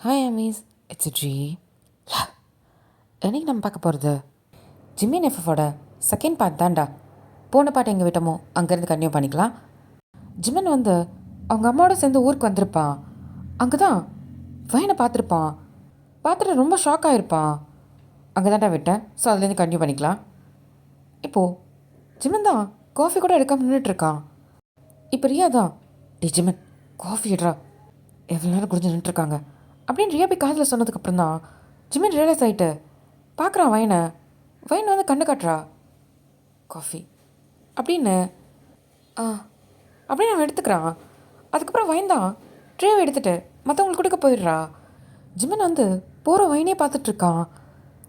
Hi Amish, it's G. என்னைக்கு நம்ம பார்க்க போகிறது ஜிம்மின் எஃப்எஃபோட செகண்ட் பார்ட் தான்டா. போன பாட்டு எங்கே விட்டோமோ அங்கேருந்து கன்டினியூ பண்ணிக்கலாம். ஜிம்மன் வந்து அவங்க அம்மாவோட சேர்ந்து ஊருக்கு வந்திருப்பான். அங்கே தான் வயனை பார்த்துருப்பான். பார்த்துட்டு ரொம்ப ஷாக் ஆகிருப்பான். அங்கே தான்டா விட்டேன். ஸோ அதுலேருந்து கன்டினியூ பண்ணிக்கலாம். இப்போது ஜிம்மன் தான் காஃபி கூட எடுக்காமல் நின்றுட்டுருக்கான். இப்போ ரியா தான், டி ஜிம்மன் காஃபி எடுறா, எவ்வளோ நேரம் குடிஞ்சு நின்றுருக்காங்க அப்படின்னு ரியா போய் காதில் சொன்னதுக்கப்புறம் தான் ஜிம்மன் ரியலைஸ் ஆகிட்டு பார்க்குறான் வயனை. வயன் வந்து கண்ணு காட்டுறா காஃபி அப்படின்னு அப்படின்னு அவன் எடுத்துக்கிறான். அதுக்கப்புறம் வயன் தான் ட்ரேவை எடுத்துகிட்டு மற்றவங்களுக்கு கொடுக்க போயிடுறா. ஜிம்மன் வந்து போகிற வயனே பார்த்துட்ருக்கான்.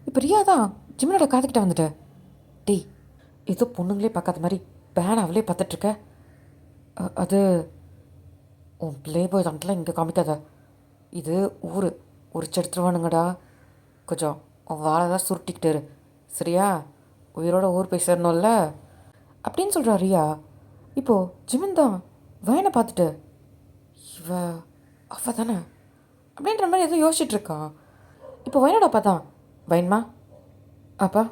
இப்போ ரியா தான் ஜிம்மனோட காதுக்கிட்ட வந்துட்டு, டேய் ஏதோ பொண்ணுங்களே பார்க்காத மாதிரி பேன் அவளே பார்த்துட்ருக்க. அது உன் ப்ளே பாய் தான்ட்டுலாம் இங்கே காமிக்காத. இது ஊர் உரிச்சு எடுத்துருவானுங்கடா. கொஞ்சம் உன் வாழை தான் சுருட்டிக்கிட்டு இரு, சரியா? உயிரோட ஊர் போய் சேரணும்ல அப்படின்னு சொல்கிறா ரியா. இப்போது ஜிம்மன் தான் வயனை பார்த்துட்டு, இவ அவ தானே அப்படின்ற மாதிரி எதுவும் யோசிச்சுட்ருக்கான். இப்போ வயனோட அப்பா தான், வயன்மா அப்பா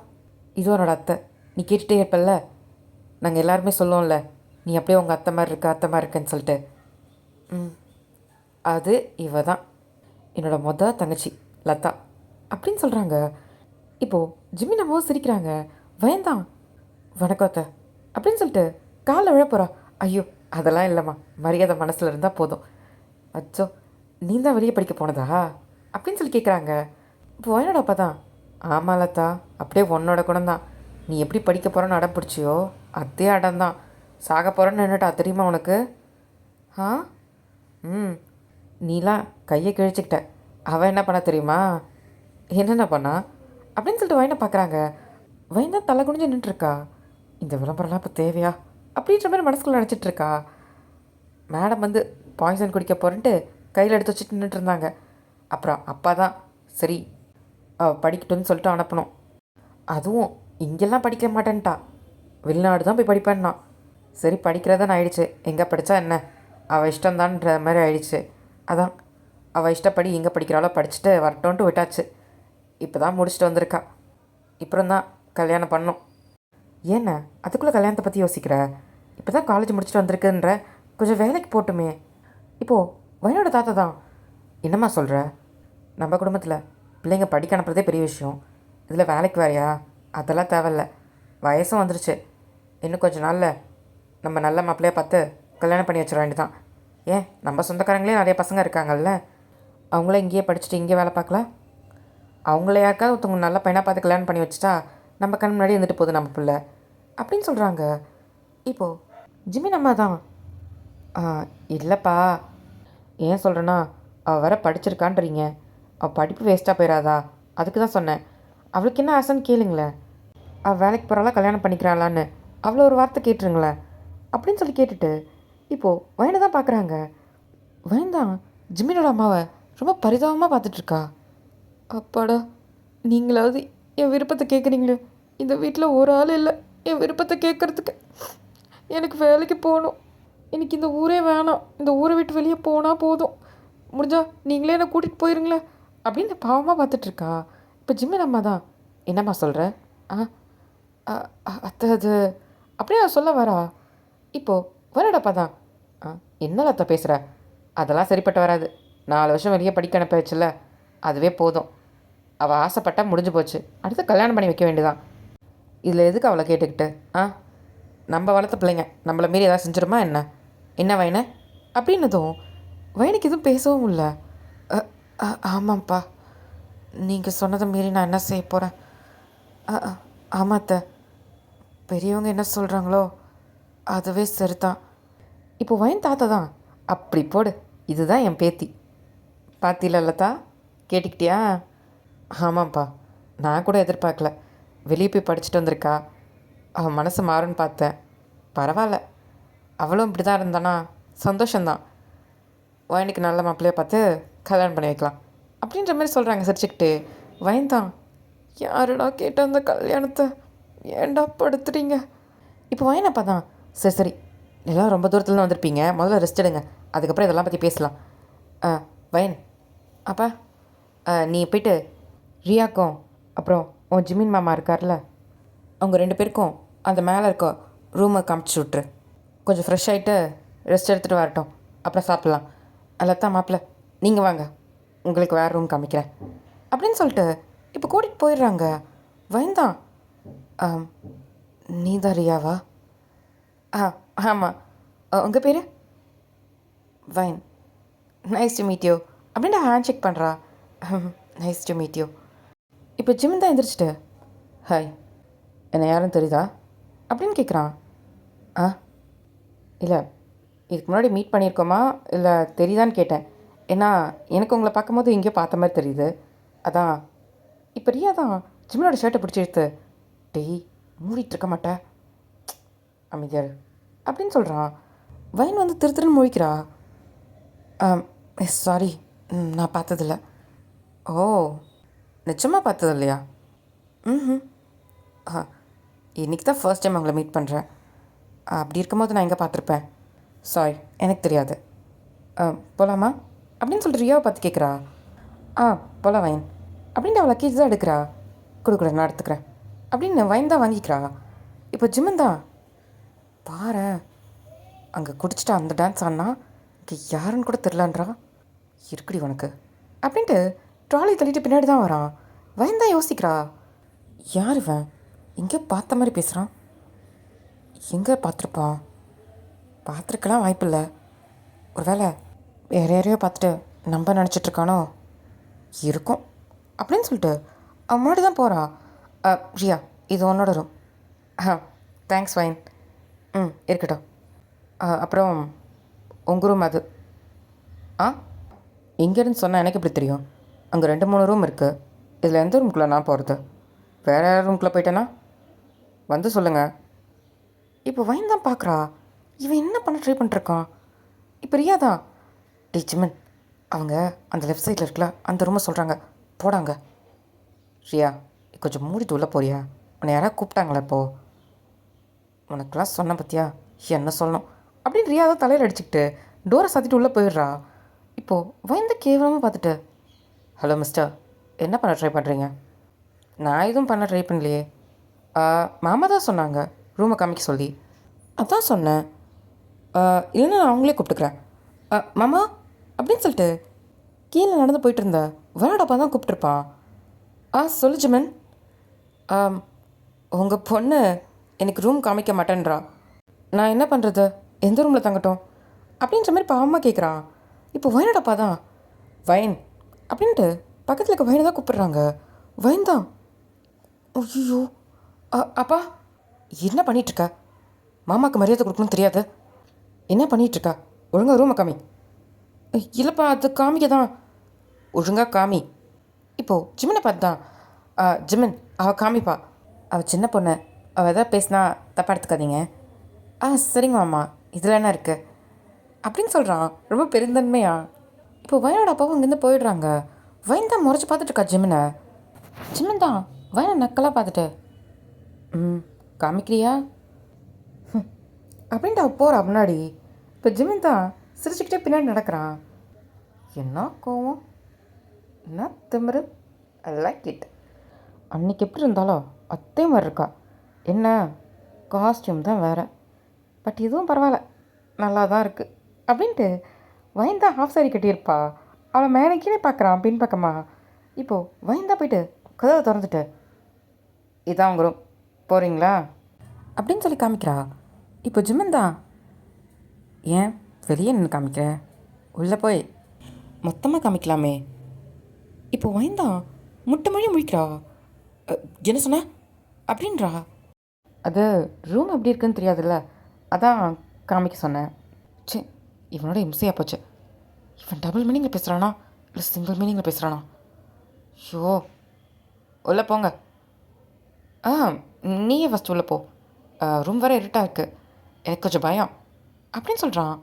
இது உன்னோட அத்தை, நீ கேட்டுகிட்டே இருப்பல்ல, நாங்கள் எல்லாருமே சொல்லுவோம்ல நீ அப்படியே உங்கள் அத்தை மாதிரி இருக்க அத்தை மாதிரி இருக்கேன்னு சொல்லிட்டு. அது இவ தான் என்னோட தங்கச்சி லதா அப்படின்னு சொல்கிறாங்க. இப்போது ஜிம்மி நம்மவும் சிரிக்கிறாங்க. வயந்தான் வணக்கம் அத்தை அப்படின்னு சொல்லிட்டு காலில் விழ போகிறா. ஐயோ அதெல்லாம் இல்லைம்மா, மரியாதை மனசில் இருந்தால் போதும். அச்சோ நீ தான் வெளியே படிக்க போனதா அப்படின்னு சொல்லி கேட்குறாங்க. இப்போ வயனோட அப்பா தான், ஆமாம் லதா அப்படியே உன்னோட குணம் தான், நீ எப்படி படிக்க போகிறோன்னு அடம் பிடிச்சியோ அதே அடம் தான், சாக போகிறேன்னு நின்றுட்டா தெரியுமா உனக்கு? ஆ நீலாம் கையை கிழிச்சிக்கிட்ட. அவன் என்ன பண்ணா தெரியுமா? என்னென்ன பண்ணா அப்படின்னு சொல்லிட்டு வயனை பார்க்குறாங்க. வயன் தான் தலை குனிஞ்சு நின்றுருக்கா. இந்த விளம்பரம்லாம் இப்போ தேவையா அப்படின்ற மாதிரி மனசுக்குள்ளே நினச்சிட்ருக்கா. மேடம் வந்து பாய்சன் குடிக்க போகிறேன்ட்டு கையில் எடுத்து வச்சுட்டு நின்றுட்டு இருந்தாங்க. அப்புறம் அப்பா தான் சரி படிக்கட்டும்னு சொல்லிட்டு அனுப்பணும். அதுவும் இங்கெல்லாம் படிக்க மாட்டேன்ட்டா, வெளிநாடு தான் போய் படிப்பேன்னா. சரி படிக்கிறதான்னு ஆயிடுச்சு, எங்கே படித்தா என்ன, அவள் இஷ்டம்தான்ற மாதிரி ஆயிடுச்சு. அதான் அவள் இஷ்டப்படி எங்கே படிக்கிறாளோ படிச்சுட்டு வரட்டோன்ட்டு விட்டாச்சு. இப்போ தான் முடிச்சுட்டு வந்திருக்கா. இப்புறம் தான் கல்யாணம் பண்ணோம். ஏண்ணே அதுக்குள்ளே கல்யாணத்தை பற்றி யோசிக்கிற? இப்போ தான் காலேஜ் முடிச்சுட்டு வந்திருக்குன்ற, கொஞ்சம் வேலைக்கு போட்டுமே. இப்போது வயனோட தாத்தா தான், என்னம்மா சொல்கிற? நம்ம குடும்பத்தில் பிள்ளைங்க படிக்க அனுப்புறதே பெரிய விஷயம், இதில் வேலைக்கு வேறையா? அதெல்லாம் தேவையில்ல, வயசும் வந்துருச்சு. இன்னும் கொஞ்சம் நாளில் நம்ம நல்ல மாப்பிள்ளையாக பார்த்து கல்யாணம் பண்ணி வச்சிட வேண்டியதான். ஏன் நம்ம சொந்தக்காரங்களே நிறைய பசங்க இருக்காங்கல்ல, அவங்கள இங்கேயே படிச்சுட்டு இங்கே வேலை பார்க்கல. அவங்கள யாருக்காவது ஒருத்தவங்க நல்ல பையனாக பார்த்து கல்யாணம் பண்ணி வச்சுட்டா நம்ம கண் முன்னாடி இருந்துட்டு போகுது நம்ம பிள்ளை அப்படின்னு சொல்கிறாங்க. இப்போது ஜிம்மி நம்ம தான், இல்லைப்பா ஏன் சொல்கிறேன்னா அவள் வர படிச்சிருக்கான்றீங்க, அவள் படிப்பு வேஸ்ட்டாக போயிடாதா, அதுக்கு தான் சொன்னேன். அவளுக்கு என்ன ஆசைன்னு கேளுங்களேன், அவள் வேலைக்கு போகிறாளா கல்யாணம் பண்ணிக்கிறாளான்னு அவ்வளோ ஒரு வார்த்தை கேட்டுருங்களேன் அப்படின்னு சொல்லி கேட்டுட்டு இப்போது வயனை தான் பார்க்குறாங்க. வயன் தான் ஜிம்மினோட அம்மாவை ரொம்ப பரிதாபமாக பார்த்துட்ருக்கா. அப்பாடா நீங்களாவது என் விருப்பத்தை கேட்குறீங்களே, இந்த வீட்டில் ஒரு ஆள் இல்லை என் விருப்பத்தை கேட்குறதுக்கு. எனக்கு வேலைக்கு போகணும், எனக்கு இந்த ஊரே வேணாம், இந்த ஊரை விட்டு வெளியே போனால் போதும், முடிஞ்சா நீங்களே என்னை கூட்டிகிட்டு போயிருங்களேன் அப்படின்னு பாவமாக பார்த்துட்ருக்கா. இப்போ ஜிம்மின் அம்மா தான், என்னம்மா சொல்கிற? அத்தை அது அப்படியே சொல்ல வரா. இப்போது வரடப்பா தான், என்ன லத்தா பேசுகிற? அதெல்லாம் சரிப்பட்டு வராது, 4 வருஷம் வெளியே படிக்க அனுப்ப வச்சுல, அதுவே போதும். அவள் ஆசைப்பட்டால் முடிஞ்சு போச்சு, அடுத்து கல்யாணம் பண்ணி வைக்க வேண்டியதான். இதில் எதுக்கு அவளை கேட்டுக்கிட்டு? நம்ம வளர்த்த பிள்ளைங்க நம்மளை மீறி ஏதாவது செஞ்சிருமா என்ன? என்ன வயனை அப்படின்னதும் வயனுக்கு எதுவும் பேசவும் இல்லை. ஆமாம்ப்பா, நீங்கள் சொன்னதை மீறி நான் என்ன செய்ய போகிறேன்? ஆமாத்த, பெரியவங்க என்ன சொல்கிறாங்களோ அதுவே சரிதான். இப்போ வயன் தாத்தா தான், அப்படி போடு, இதுதான் என் பேத்தி. பாத்தியில லதா, கேட்டுக்கிட்டியா? ஆமாம்ப்பா, நான் கூட எதிர்பார்க்கல, வெளியே போய் படிச்சுட்டு வந்திருக்கா, அவன் மனசு மாறுன்னு பார்த்தேன். பரவாயில்ல, அவளும் இப்படி தான் இருந்தானா சந்தோஷந்தான். வயனுக்கு நல்ல மாப்பிள்ளையை பார்த்து கல்யாணம் பண்ணி வைக்கலாம் அப்படின்ற மாதிரி சொல்கிறாங்க சிரிச்சுக்கிட்டு. வயன் தான், யாருடா கேட்ட அந்த கல்யாணத்தை, ஏன்டா படுத்துறீங்க? இப்போ வயனப்பா தான், சரி சரி எல்லாம் ரொம்ப தூரத்தில் தான் வந்திருப்பீங்க, முதல்ல ரெஸ்ட் எடுங்க, அதுக்கப்புறம் இதெல்லாம் பற்றி பேசலாம். வயன் அப்பா நீ போயிட்டு ரியாக்கும் அப்புறம் உன் ஜிமின் மாமா இருக்கார்ல அவங்க 2 பேருக்கும் அந்த மேலே இருக்க ரூமை காமிச்சு விட்ரு. கொஞ்சம் ஃப்ரெஷ் ஆகிட்டு ரெஸ்ட் எடுத்துகிட்டு வரட்டும், அப்புறம் சாப்பிட்லாம். அல்லத்தான் மாப்பிள்ள நீங்கள் வாங்க, உங்களுக்கு வேறு ரூம் காமிக்கிறேன் அப்படின்னு சொல்லிட்டு இப்போ கூட்டிகிட்டு போயிடுறாங்க. வயந்தான் நீ தான் ரியாவா? ஆமாம். உங்கள் பேர்? வைன். நைஸ் டு மீட் யூ அப்படின்ட்டு ஹேண்ட் செக் பண்ணுறா. Nice to meet you. இப்போ ஜிம் தான் எந்திரிச்சிட்டு ஹாய் என்னை யாரும் தெரியுதா அப்படின்னு கேட்குறான். ஆ இல்லை, இதுக்கு முன்னாடி மீட் பண்ணியிருக்கோமா இல்லை தெரியுதான்னு கேட்டேன். ஏன்னா எனக்கு உங்களை பார்க்கும்போது எங்கேயோ பார்த்த மாதிரி தெரியுது, அதான். இப்போ ரியா தான் ஜிம்மனோட ஷர்ட்டை பிடிச்சி எடுத்து டெய் மூடிட்டு இருக்க மாட்டேன் அமைதியார் அப்படின்னு சொல்கிறான். வைன் வந்து திருன்னு முழிக்கிறா. சாரி, நான் பார்த்ததில்ல. ஓ, நிச்சயமாக பார்த்தது இல்லையா? ம். இன்றைக்கி தான் ஃபர்ஸ்ட் டைம் உங்களை மீட் பண்ணுறேன். அப்படி இருக்கும்போது நான் எங்கே பார்த்துருப்பேன்? சாரி, எனக்கு தெரியாது. போகலாமா அப்படின்னு சொல்லிட்டு ரியாவை பார்த்து கேட்குறா. போகலாம் வைன் அப்படின்ட்டு அவளை கீழ் தான் எடுக்கிறா. கொடுக்குற நான் எடுத்துக்கிறேன் அப்படின்னு வைன் தான் வாங்கிக்கிறா. இப்போ ஜிம்மன் தான் பாரு அங்கே குடிச்சிட்டு அந்த டான்ஸ் ஆனா இங்கே யாருன்னு கூட தெரிலன்றா, இருக்குடி உனக்கு அப்படின்ட்டு ட்ராலி தள்ளிட்டு பின்னாடி தான் வரான். வைன் தான் யோசிக்கிறா, யார் இவன் எங்கே பார்த்த மாதிரி பேசுகிறான், எங்கே பார்த்துருப்பான்? பார்த்துருக்கலாம் வாய்ப்பில்லை, ஒரு வேளை வேறு யாரையோ பார்த்துட்டு நம்ப நினச்சிட்ருக்கானோ இருக்கும் அப்படின்னு சொல்லிட்டு அவன் முன்னாடி தான் போகிறான். ரியா இது உன்னோட ரூம். Thanks wine. இருக்கட்டும். அப்புறம் உங்கள் ரூம் அது. எங்கேருந்து சொன்னால் எனக்கு எப்படி தெரியும்? அங்கே 2-3 ரூம் இருக்குது, இதில் எந்த ரூம்குள்ளே நான் போகிறது? வேறு ரூம்குள்ளே போயிட்டேன்னா வந்து சொல்லுங்கள். இப்போ வைன் தான் பார்க்குறா, இவன் என்ன பண்ண ட்ரை பண்ணிட்டுருக்கான். இப்போ ரியா தான் டீச்சமன் அவங்க அந்த லெஃப்ட் சைடில் இருக்கல அந்த ரூமை சொல்கிறாங்க, போடாங்க. ரியா கொஞ்சம் மூடிட்டு உள்ளே போறியா? உன்னை யாராவது கூப்பிட்டாங்களா இப்போது? உனக்கெல்லாம் சொன்ன பற்றியா என்ன சொல்லணும் அப்படின்னு ரியா தான் தலையில் அடிச்சுக்கிட்டு டோரை சாத்திட்டு உள்ளே போயிடுறா. இப்போது வயந்த கேவலமாக பார்த்துட்டு ஹலோ மிஸ்டர், என்ன பண்ண ட்ரை பண்ணுறீங்க? நான் எதுவும் பண்ண ட்ரை பண்ணலையே. மாமா தான் சொன்னாங்க ரூமை காமிக்க சொல்லி, அதான் சொன்னேன். இல்லைன்னா நான் அவங்களே கூப்பிட்டுக்கிறேன். மாமா அப்படின்னு சொல்லிட்டு கீழே நடந்து போயிட்டு இருந்த வரடப்பா தான் கூப்பிட்டுருப்பான். சொல்லு ஜிமன். உங்கள் பொண்ணு எனக்கு ரூம் காமிக்க மாட்டேன்றா, நான் என்ன பண்ணுறது, எந்த ரூமில் தங்கட்டும் அப்படின்ற மாதிரி பாவமாக கேட்குறான். இப்போ வயனடப்பா தான் வயன் அப்படின்ட்டு பக்கத்தில் இருக்க வயனை தான் கூப்பிட்றாங்க. வயன் தான் ஐயோ அப்பா என்ன பண்ணிகிட்ருக்க? மாமாவுக்கு மரியாதை கொடுக்கணும்னு தெரியாது, என்ன பண்ணிகிட்ருக்கா? ஒழுங்காக ரூமை காமி. இல்லைப்பா அது காமிக்க தான். ஒழுங்காக காமி. இப்போது ஜிம்மனை பார்த்து தான் ஜிம்மன் அவள் காமிப்பா, அவள் சின்ன பொண்ணு, அவள் எதாவது பேசினா தப்பாக எடுத்துக்காதீங்க. சரிங்க மாமா, இதில் என்ன இருக்குது அப்படின்னு சொல்கிறான் ரொம்ப பெருந்தன்மையா. இப்போ வயனோட அப்பாவும் அங்கேருந்து போயிடுறாங்க. வயன் தான் முறைச்சி பார்த்துட்ருக்கா ஜிம்மனை. ஜிம்மன் தான் வயனை நக்கலாக பார்த்துட்டு காமிக்கிறியா அப்படின்ட்டு அவள் போகிறா முன்னாடி. இப்போ ஜிம்மன் தான் சிரிச்சுக்கிட்டே பின்னாடி நடக்கிறான். என்ன கோவம், என்ன திமிரு, ஐ லைக் இட். அன்றைக்கி எப்படி இருந்தாலும் அதே மாதிரி இருக்கா. என்ன காஸ்டியூம் தான் வேறு, பட் இதுவும் பரவாயில்ல, நல்லா தான் இருக்குது அப்படின்ட்டு வயந்தா ஹாஃப் சாரி கட்டியிருப்பா. அவளை மேலே கீழே பார்க்குறான் பின்பக்கமா. இப்போது வயந்தா போயிட்டு கதவை திறந்துட்டு இதான் உங்க ரூம், போகிறீங்களா அப்படின்னு சொல்லி காமிக்கிறா. இப்போ ஜிம்மன் தான் ஏன் வெளியே நின்று காமிக்கிற, உள்ளே போய் மொத்தமாக காமிக்கலாமே. இப்போ வயந்தா முட்டை மொழி முழிக்கிறா. என்ன சொன்ன அப்படின்றா. அது ரூம் எப்படி இருக்குன்னு தெரியாதுல்ல, அதான் காமிக்க சொன்னேன். சே, இவனோட இம்சையாக போச்சு. இவன் டபுள் மீனிங்கில் பேசுகிறானா இல்லை சிங்கிள் மீனிங்கில் பேசுகிறானா? ஐயோ, உள்ளே போங்க. நீயே ஃபஸ்ட் உள்ளே போ, ரூம் வேறு இருட்டாக இருக்குது, எனக்கு கொஞ்சம் பயம் அப்படின்னு சொல்கிறான்.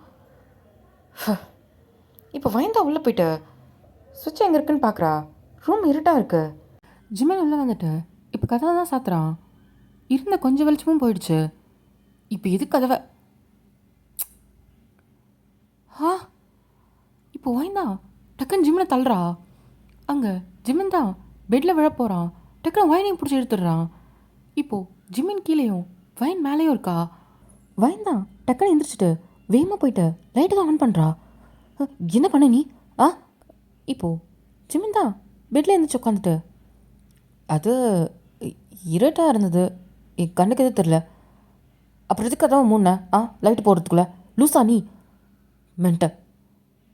இப்போ வயந்தா உள்ளே போயிட்டு சுவிட்ச் எங்கே இருக்குன்னு பார்க்குறா. ரூம் இருட்டாக இருக்குது. ஜிம்மன் உள்ளே வந்துட்டு இப்போ கதவை தான் சாத்துறான். இருந்த கொஞ்சம் வெளிச்சமும் போயிடுச்சு. இப்போ எது கதவை இப்போ வாய்ந்தா டக்குன்னு ஜிம்மனை தள்ளுறா. அங்கே ஜிமின் தான் பெட்டில் விழ போகிறான். டக்குனு வயனையும் பிடிச்சி எடுத்துடுறான். இப்போது ஜிமின் கீழேயும் வயன் மேலேயும் இருக்கா. வயன் தான் டக்குனு எந்திரிச்சிட்டு வேகமாக போயிட்டு லைட்டு தான் ஆன் பண்ணுறா. என்ன பண்ண நீ? ஆ இப்போது ஜிமின் தான் பெட்டில் எழுந்திரிச்சு உட்காந்துட்டு, அது இருட்டாக இருந்தது, என் கண்ணுக்கு எதுவும் தெரில. அப்புறம் எதுக்கு அதான் மூணு லைட்டு போடுறதுக்குள்ள லூசா நீ மென்ட்ட.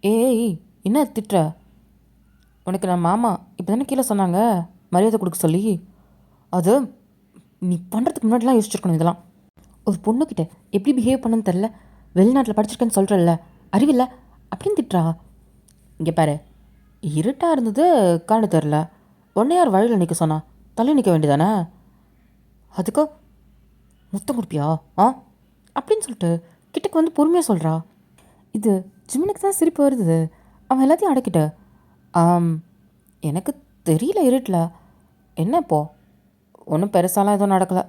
ஏய் என்ன திட்டுற? உனக்கு நான் மாமா இப்போ தானே கீழே சொன்னாங்க மரியாதை கொடுக்க சொல்லி. அது நீ பண்ணுறதுக்கு முன்னாடிலாம் யோசிச்சிருக்கணும். இதெல்லாம் ஒரு பொண்ணுக்கிட்ட எப்படி பிஹேவ் பண்ணுன்னு தெரில, வெளிநாட்டில் படிச்சிருக்கேன்னு சொல்கிறல்ல, அறிவில்லை அப்படின்னு திட்டுறா. இங்கே பாரு, இருட்டாக இருந்தது காண தெரில, உன்னை யார் வழியில் நிற்க சொன்னா? தள்ளி நிற்க வேண்டியதானே? அதுக்கோ முத்தம் கொடுப்பியா அப்படின்னு சொல்லிட்டு கிட்டக்கு வந்து பொறுமையாக சொல்கிறா. இது ஜிமினுக்கு தான் சிரிப்பு வருது. அவன் எல்லாத்தையும் அடக்கிட்ட. எனக்கு தெரியல இருட்டில். என்ன இப்போ? ஒன்றும் பெருசாலாம் எதுவும் நடக்கலை.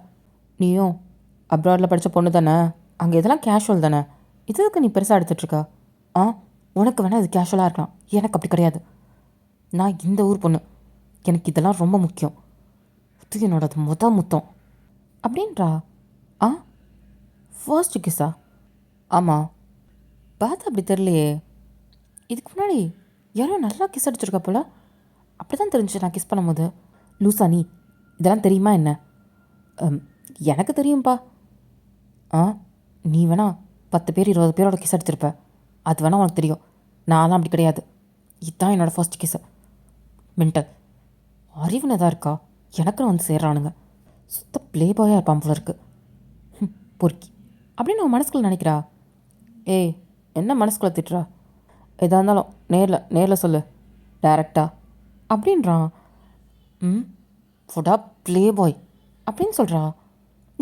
நீயும் அப்ராடில் படித்த பொண்ணு தானே, அங்கே இதெல்லாம் கேஷுவல் தானே, இதுக்கு நீ பெருசாக எடுத்துகிட்ருக்கா? உனக்கு வேணால் இது கேஷுவலாக இருக்கலாம், எனக்கு அப்படி கிடையாது. நான் இந்த ஊர் பொண்ணு, எனக்கு இதெல்லாம் ரொம்ப முக்கியம். இது என்னோடது முத்தம் அப்படின்றா. ஃபர்ஸ்ட் கிஸ்ஸா? ஆமாம். பார்த்தா அப்படி தெரியலையே. இதுக்கு முன்னாடி யாரோ நல்லா கிஸ் அடிச்சிருக்கா போல, அப்படி தான் தெரிஞ்சு நான் கிஸ் பண்ணும்போது. லூசா நீ, இதெல்லாம் தெரியுமா என்ன? எனக்கு தெரியும்ப்பா. நீ வேணா 10 பேர் 20 பேரோட கிஸ் அடிச்சிருப்ப, அது வேணா உனக்கு தெரியும். நான்லாம் அப்படி கிடையாது. இதுதான் என்னோடய ஃபர்ஸ்ட் கிஸ்ஸு. மென்டல் அறிவுன்னு தான் இருக்கா? எனக்குன்னு வந்து சேர்றானுங்க. சுத்த ப்ளே பாயாக இருப்பான் போல இருக்கு. பொறுக்கி அப்படின்னு அவன் மனசுக்குள்ள நினைக்கிறா. ஏய் என்ன மனசுக்குள்ள திட்டுறா? எதாக இருந்தாலும் நேரில் சொல்லு, டைரக்டா அப்படின்றான். ஃபுட்டா ப்ளே பாய் அப்படின்னு சொல்கிறா.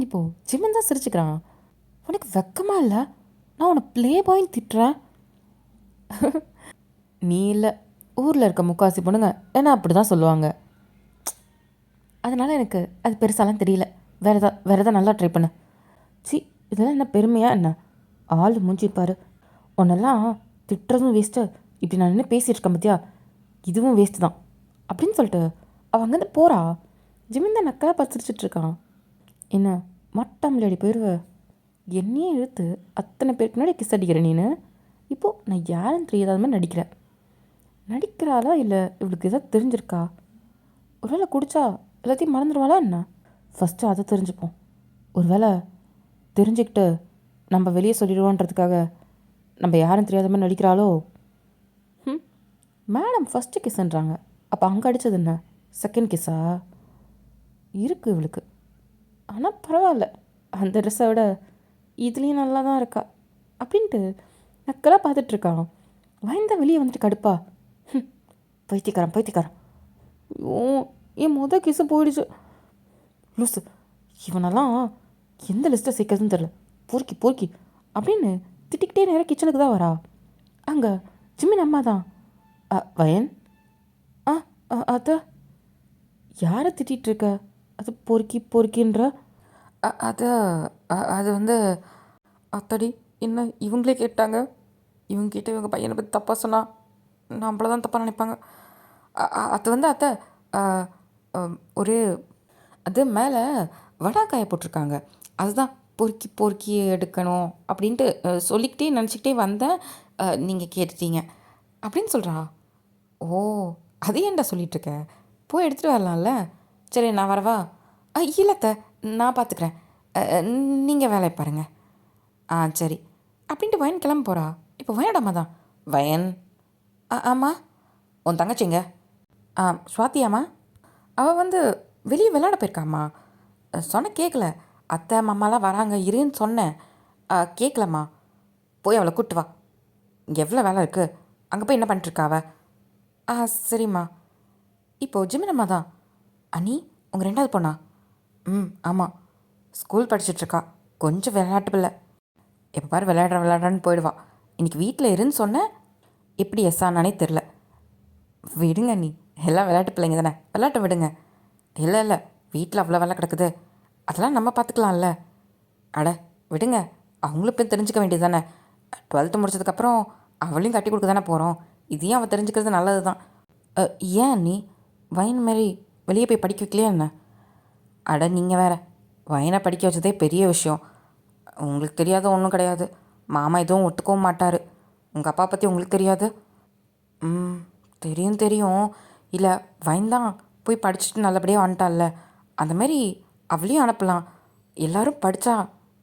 இப்போது ஜிம்மன் தான் சிரிச்சுக்கிறான். உனக்கு வெக்கமாக இல்லை? நான் உன்னை ப்ளே பாயின்னு திட்டுறேன். நீ இல்லை, ஊரில் இருக்க முக்காசி பொண்ணுங்க என்ன அப்படி தான் சொல்லுவாங்க. அதனால் எனக்கு அது பெருசாலாம் தெரியல. வேறு எதாவது நல்லா ட்ரை பண்ணு. இதெல்லாம் என்ன பெருமையாக என்ன? ஆள் மூஞ்சிப்பார். உன்னெல்லாம் திட்டுறதும் வேஸ்ட்டு, இப்படி நான் என்ன பேசிகிட்டு இருக்கேன் பார்த்தியா, இதுவும் வேஸ்ட்டு தான் அப்படின்னு சொல்லிட்டு அவள் அங்கேருந்து போகிறா. ஜிமின் தான் நக்கலாக பசிச்சிட்ருக்கான். என்ன மட்டாமலடி போயிடுவ? என்னையே இழுத்து அத்தனை பேருக்கு முன்னாடி கிஸ் அடிக்கிற நீனு. இப்போது நான் யாரும் தெரியாத மாதிரி நடிக்கிறாளா இல்லை இவளுக்கு எதாவது தெரிஞ்சிருக்கா? ஒருவேளை குடித்தா எல்லாத்தையும் மறந்துடுவாளா என்ன? ஃபஸ்ட்டு அதை தெரிஞ்சுப்போம். ஒருவேளை தெரிஞ்சுக்கிட்டு நம்ம வெளியே சொல்லிடுவோன்றதுக்காக நம்ம யாரும் தெரியாத மாதிரி நடிக்கிறாளோ? மேடம் ஃபஸ்ட்டு கிஸ்ன்றாங்க, அப்போ அங்கே அடித்தது என்ன செகண்ட் கிஸ்ஸா? இருக்குது இவளுக்கு. ஆனால் பரவாயில்ல, அந்த ட்ரெஸ்ஸை விட இதுலேயும் நல்லா தான் இருக்கா அப்படின்ட்டு நக்கலாக பார்த்துட்ருக்கான். வயந்தான் வெளியே வந்துட்டு கடுப்பா, பைத்தியக்காரன். ஐயோ என் கிஸ்ஸு போயிடுச்சு. லூசு, இவனெல்லாம் எந்த லிஸ்ட்டை சேர்க்கறதுன்னு தெரில, பொறுக்கி அப்படின்னு திட்டிக்கிட்டே நேராக கிச்சனுக்கு தான் வரா. அங்கே ஜிம்மின் அம்மா தான். வயன் அத யாரை திட்டிகிட்ருக்க? அது பொறுக்கின்ற? அது வந்து அத்தடி என்ன இவங்களே கேட்டாங்க. இவங்ககிட்ட இவங்க பையனை பற்றி தப்பாக சொன்னால் நம்மள தான் தப்பாக நினைப்பாங்க. அது வந்து அத்தை ஒரு அது மேலே வடாக்காயை போட்டிருக்காங்க, அதுதான் பொறுக்கி எடுக்கணும் அப்படின்ட்டு சொல்லிக்கிட்டே நினச்சிக்கிட்டே வந்தேன், நீங்கள் கேட்டுட்டீங்க அப்படின்னு சொல்கிறா. ஓ அது ஏன்டா சொல்லிகிட்ருக்க? போய் எடுத்துகிட்டு வரலாம்ல. சரி நான் வரவா? இல்லைத்த நான் பார்த்துக்கிறேன், நீங்கள் வேலையை பாருங்கள். சரி அப்படின்ட்டு வயன் கிளம்ப போகிறா. இப்போ வயனடாமா தான். வயன் ஆமாம். உன் தங்கச்சிங்க ஸ்வாத்தியாம்மா, அவள் வந்து வெளியே விளையாட போயிருக்காம்மா. சொன்ன கேட்கல, அத்தை மாமாலாம் வராங்க இருன்னு சொன்னேன், கேட்கலம்மா. போய் அவளை கூட்டு வா, இங்கே எவ்வளோ வேலை இருக்குது, அங்கே போய் என்ன பண்ணிட்டுருக்கா அவள்? சரிம்மா. இப்போது ஜிமினம்மா தான். அண்ணி உங்கள் ரெண்டாவது பொண்ணா? ஆமாம், ஸ்கூல் படிச்சிட்ருக்கா, கொஞ்சம் விளையாட்டு பிள்ளை. எப்போ பாரு விளையாடுறான்னு போயிடுவா. இன்றைக்கி வீட்டில் இருன்னு சொன்னேன், எப்படி எஸ்ஸானானே தெரில. விடுங்க நீ, எல்லாம் விளையாட்டு பிள்ளைங்க தானே, விளையாட்ட விடுங்க. இல்லை வீட்டில் அவ்வளோ வேலை கிடக்குது, அதெல்லாம் நம்ம பார்த்துக்கலாம்ல. அட விடுங்க, அவங்களும் போய் தெரிஞ்சுக்க வேண்டியது தானே. 12th முடிச்சதுக்கப்புறம் அவளையும் கட்டி கொடுக்க தானே போகிறோம், இதையும் அவள் தெரிஞ்சுக்கிறது நல்லது தான். ஏன் நீ வைன் மாரி வெளியே போய் படிக்க வைக்கலையா என்ன? அட நீங்கள் வேற, வைனை படிக்க வச்சதே பெரிய விஷயம். உங்களுக்கு தெரியாத ஒன்றும் கிடையாது. மாமா எதுவும் ஒத்துக்கவும் மாட்டார். உங்கள் அப்பா பற்றி உங்களுக்கு தெரியாது? ம், தெரியும் தெரியும். இல்லை, வைன் தான் போய் படிச்சுட்டு நல்லபடியாக வந்துட்டால, அந்த மாதிரி அவளையும் அனுப்பலாம். எல்லாரும் படித்தா